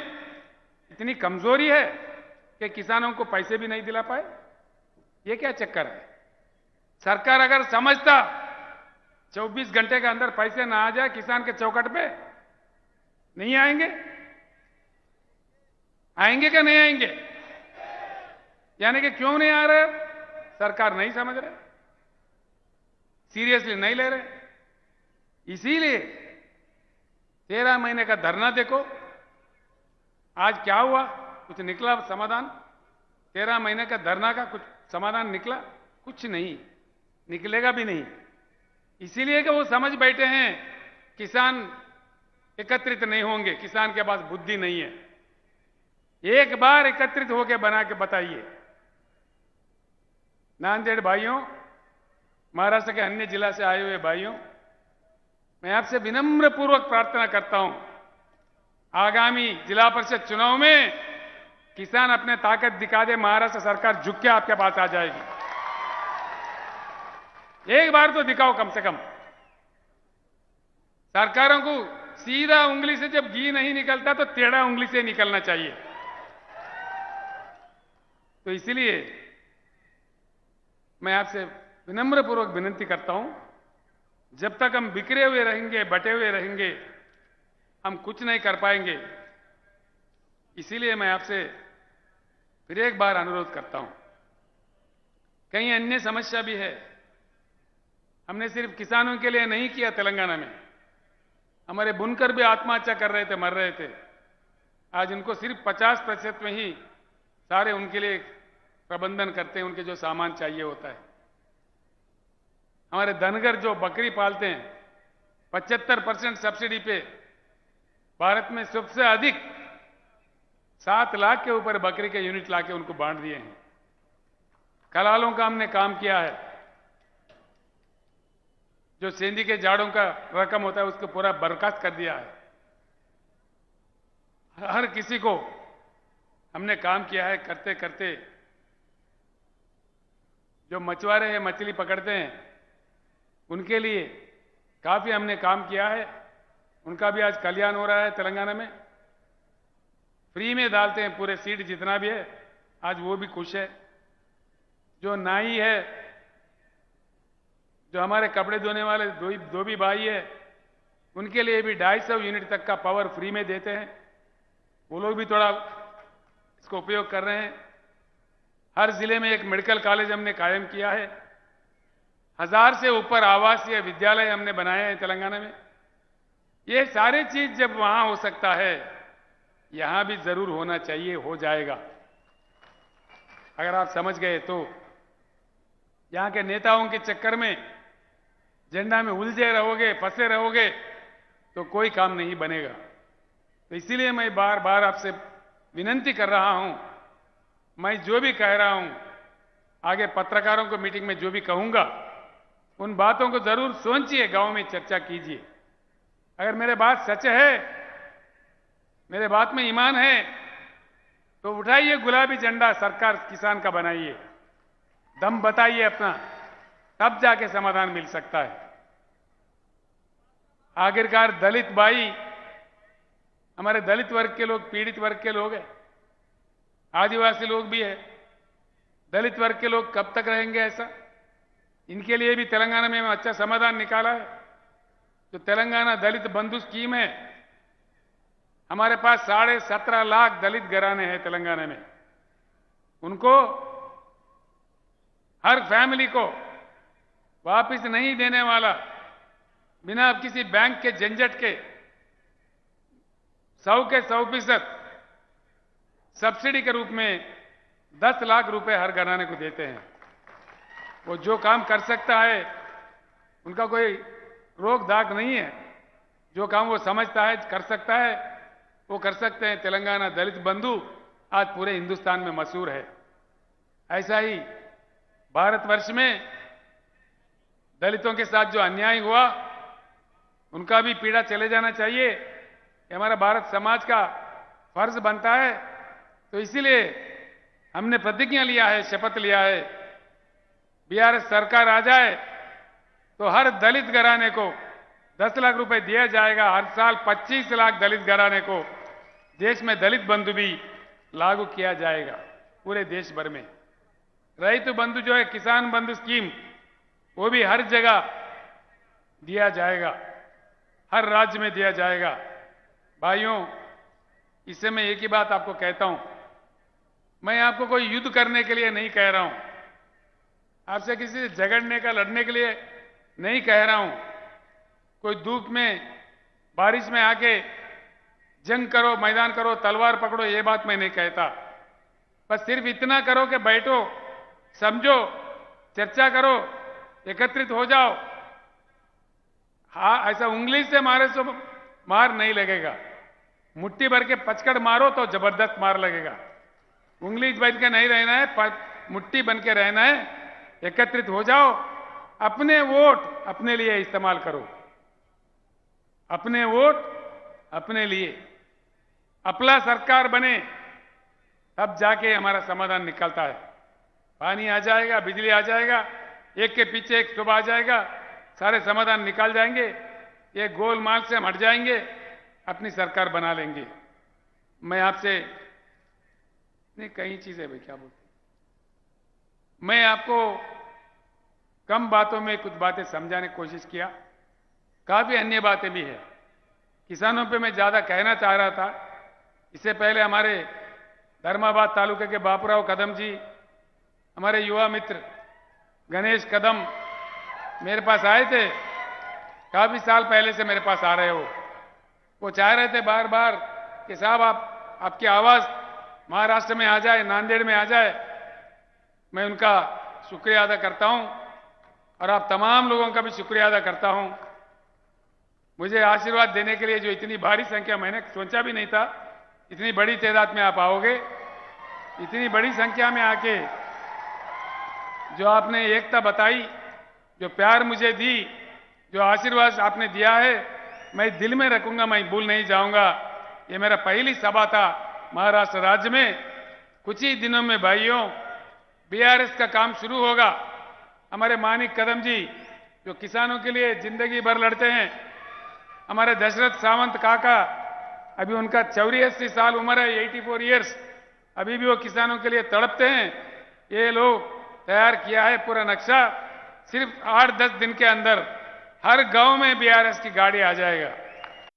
इतनी कमजोरी है कि किसानों को पैसे भी नहीं दिला पाए? ये क्या चक्कर है? सरकार अगर समझता 24 घंटे के अंदर पैसे ना आ जाए किसान के चौखट पे, नहीं आएंगे? आएंगे क्या नहीं आएंगे? यानी कि क्यों नहीं आ रहे? सरकार नहीं समझ रहे, सीरियसली नहीं ले रहे। इसीलिए 13 महीने का धरना देखो, आज क्या हुआ? कुछ निकला समाधान? 13 महीने का धरना का कुछ समाधान निकला? कुछ नहीं, निकलेगा भी नहीं। इसीलिए कि वो समझ बैठे हैं किसान एकत्रित नहीं होंगे, किसान के पास बुद्धि नहीं है। एक बार एकत्रित होकर बना के बताइए। नांदेड़ भाइयों, महाराष्ट्र के अन्य जिला से आए हुए भाइयों, मैं आपसे विनम्र पूर्वक प्रार्थना करता हूं, आगामी जिला परिषद चुनाव में किसान अपने ताकत दिखा दे, महाराष्ट्र सरकार झुक के आपके पास आ जाएगी। एक बार तो दिखाओ कम से कम। सरकारों को सीधा उंगली से जब घी नहीं निकलता तो टेढ़ा उंगली से निकलना चाहिए। तो इसलिए मैं आपसे विनम्र पूर्वक विनती करता हूं, जब तक हम बिखरे हुए रहेंगे, बटे हुए रहेंगे, हम कुछ नहीं कर पाएंगे। इसीलिए मैं आपसे फिर एक बार अनुरोध करता हूं, कहीं अन्य समस्या भी है। हमने सिर्फ किसानों के लिए नहीं किया, तेलंगाना में हमारे बुनकर भी आत्महत्या कर रहे थे, मर रहे थे। आज उनको सिर्फ 50% में ही सारे उनके लिए प्रबंधन करते हैं, उनके जो सामान चाहिए होता है। हमारे धनगर जो बकरी पालते हैं, 75% सब्सिडी पे भारत में सबसे अधिक 7 लाख के ऊपर बकरी के यूनिट लाके उनको बांट दिए हैं। कलालों का हमने काम किया है, जो सेंधी के जाड़ों का रकम होता है उसको पूरा बर्खास्त कर दिया है। हर किसी को हमने काम किया है। करते करते जो मछुआरे हैं, मछली पकड़ते हैं, उनके लिए काफी हमने काम किया है। उनका भी आज कल्याण हो रहा है। तेलंगाना में फ्री में डालते हैं पूरे सीड जितना भी है, आज वो भी खुश है। जो नाई है, जो हमारे कपड़े धोने वाले दो भी भाई है, उनके लिए भी 250 यूनिट तक का पावर फ्री में देते हैं। वो लोग भी थोड़ा इसको उपयोग कर रहे हैं। हर जिले में एक मेडिकल कॉलेज हमने कायम किया है। 1000 से ऊपर आवासीय विद्यालय हमने बनाए हैं तेलंगाना में। ये सारी चीज जब वहां हो सकता है, यहां भी जरूर होना चाहिए, हो जाएगा। अगर आप समझ गए तो यहां के नेताओं के चक्कर में झंडा में उलझे रहोगे, फंसे रहोगे तो कोई काम नहीं बनेगा। तो इसीलिए मैं बार बार आपसे विनती कर रहा हूं, मैं जो भी कह रहा हूं, आगे पत्रकारों को मीटिंग में जो भी कहूंगा, उन बातों को जरूर सोचिए, गांव में चर्चा कीजिए। अगर मेरे बात सच है, मेरे बात में ईमान है, तो उठाइए गुलाबी झंडा, सरकार किसान का बनाइए, दम बताइए अपना, तब जाके समाधान मिल सकता है। आखिरकार दलित भाई, हमारे दलित वर्ग के लोग, पीड़ित वर्ग के लोग हैं, आदिवासी लोग भी है। दलित वर्ग के लोग कब तक रहेंगे ऐसा? इनके लिए भी तेलंगाना में अच्छा समाधान निकाला है। जो तेलंगाना दलित बंधु स्कीम है, हमारे पास 17.5 लाख दलित घराने हैं तेलंगाना में। उनको, हर फैमिली को वापस नहीं देने वाला, बिना किसी बैंक के झंझट के 100% सब्सिडी के रूप में 10 लाख रुपए हर घराने को देते हैं। वो जो काम कर सकता है, उनका कोई रोक दाग नहीं है। जो काम वो समझता है कर सकता है वो कर सकते हैं। तेलंगाना दलित बंधु आज पूरे हिंदुस्तान में मशहूर है। ऐसा ही भारतवर्ष में दलितों के साथ जो अन्याय हुआ उनका भी पीड़ा चले जाना चाहिए, ये हमारा भारत समाज का फर्ज बनता है। तो इसीलिए हमने प्रतिज्ञा लिया है, शपथ लिया है, बीआरएस सरकार आ जाए तो हर दलित घराने को 10 लाख रुपए दिया जाएगा। हर साल 25 लाख दलित घराने को देश में दलित बंधु भी लागू किया जाएगा पूरे देश भर में। रैतु बंधु जो है, किसान बंधु स्कीम, वो भी हर जगह दिया जाएगा, हर राज्य में दिया जाएगा। भाइयों, इससे मैं एक ही बात आपको कहता हूं, मैं आपको कोई युद्ध करने के लिए नहीं कह रहा हूं, आपसे किसी से झगड़ने का, लड़ने के लिए नहीं कह रहा हूं। कोई धूप में, बारिश में आके जंग करो, मैदान करो, तलवार पकड़ो, ये बात मैं नहीं कहता। बस सिर्फ इतना करो कि बैठो, समझो, चर्चा करो, एकत्रित हो जाओ। हाँ, ऐसा उंगली से मारे तो मार नहीं लगेगा, मुट्ठी भर के पचकड़ मारो तो जबरदस्त मार लगेगा। उंगली बन के नहीं रहना है, मुट्ठी बन के रहना है। एकत्रित हो जाओ, अपने वोट अपने लिए इस्तेमाल करो, अपने वोट अपने लिए। अपना सरकार बने तब जाके हमारा समाधान निकलता है। पानी आ जाएगा, बिजली आ जाएगा, एक के पीछे एक सुबह आ जाएगा, सारे समाधान निकाल जाएंगे, ये गोलमाल से हम हट जाएंगे, अपनी सरकार बना लेंगे। मैं आपसे नहीं, कई चीजें भाई क्या बोलते, मैं आपको कम बातों में कुछ बातें समझाने की कोशिश किया, काफी अन्य बातें भी है। किसानों पे मैं ज्यादा कहना चाह रहा था। इससे पहले हमारे धर्माबाद तालुके के बापूराव कदम जी, हमारे युवा मित्र गणेश कदम मेरे पास आए थे, काफी साल पहले से मेरे पास आ रहे हो। वो चाह रहे थे बार बार कि साहब आपकी आवाज महाराष्ट्र में आ जाए, नांदेड़ में आ जाए। मैं उनका शुक्रिया अदा करता हूं और आप तमाम लोगों का भी शुक्रिया अदा करता हूं। मुझे आशीर्वाद देने के लिए जो इतनी भारी संख्या, मैंने सोचा भी नहीं था इतनी बड़ी तादाद में आप आओगे। इतनी बड़ी संख्या में आके जो आपने एकता बताई, जो प्यार मुझे दी, जो आशीर्वाद आपने दिया है, मैं दिल में रखूंगा, मैं भूल नहीं जाऊंगा। ये मेरा पहली सभा था महाराष्ट्र राज्य में। कुछ ही दिनों में भाइयों बीआरएस का काम शुरू होगा। हमारे मानिक कदम जी जो किसानों के लिए जिंदगी भर लड़ते हैं, हमारे दशरथ सावंत काका, अभी उनका 84 साल उम्र है, 84 इयर्स, अभी भी वो किसानों के लिए तड़पते हैं। ये लोग तैयार किया है पूरा नक्शा। सिर्फ 8-10 दिन के अंदर हर गांव में बीआरएस की गाड़ी आ जाएगा,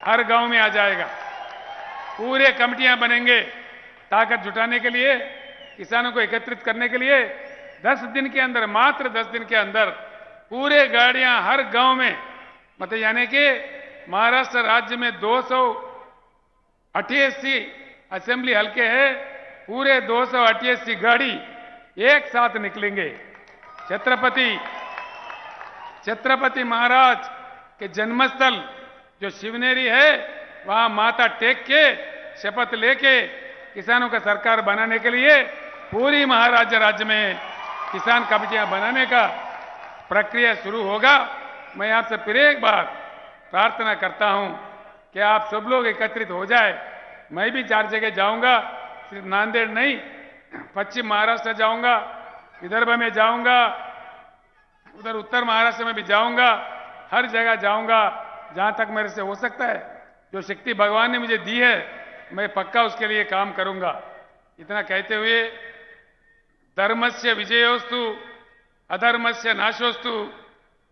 हर गांव में आ जाएगा। पूरे कमिटियां बनेंगे ताकत जुटाने के लिए, किसानों को एकत्रित करने के लिए। 10 दिन के अंदर, मात्र 10 दिन के अंदर पूरे गाड़ियां हर गांव में, मतलब यानी कि महाराष्ट्र राज्य में 288 असेंबली हल्के हैं, पूरे 288 गाड़ी एक साथ निकलेंगे। छत्रपति महाराज के जन्मस्थल जो शिवनेरी है, वहां माथा टेक के, शपथ लेके किसानों का सरकार बनाने के लिए पूरी महाराष्ट्र राज्य में किसान कमेटियां बनाने का प्रक्रिया शुरू होगा। मैं आपसे फिर एक बार प्रार्थना करता हूं कि आप सब लोग एकत्रित हो जाए। मैं भी 4 जगह जाऊंगा, सिर्फ नांदेड़ नहीं, पश्चिम महाराष्ट्र जाऊंगा, विदर्भ में जाऊंगा, उधर उत्तर महाराष्ट्र में भी जाऊंगा, हर जगह जाऊंगा जहां तक मेरे से हो सकता है। जो शक्ति भगवान ने मुझे दी है, मैं पक्का उसके लिए काम करूंगा। इतना कहते हुए, धर्मस्य विजयोस्तु अधर्मस्य नाशोस्तु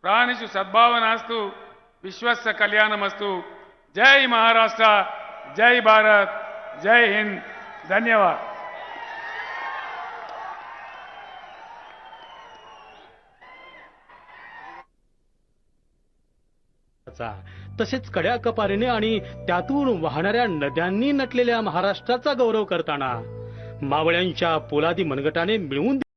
प्राणिषु सद्भावनास्तु विश्वस्य कल्याणमस्तु। जय महाराष्ट्र, जय भारत, जय हिंद, धन्यवाद। तसेच कड्या कपारीने आणि त्यातून वाहणाऱ्या नद्यांनी नटलेल्या महाराष्ट्राचा गौरव करताना मावळ्यांच्या पोलादी मनगटाने मिळवून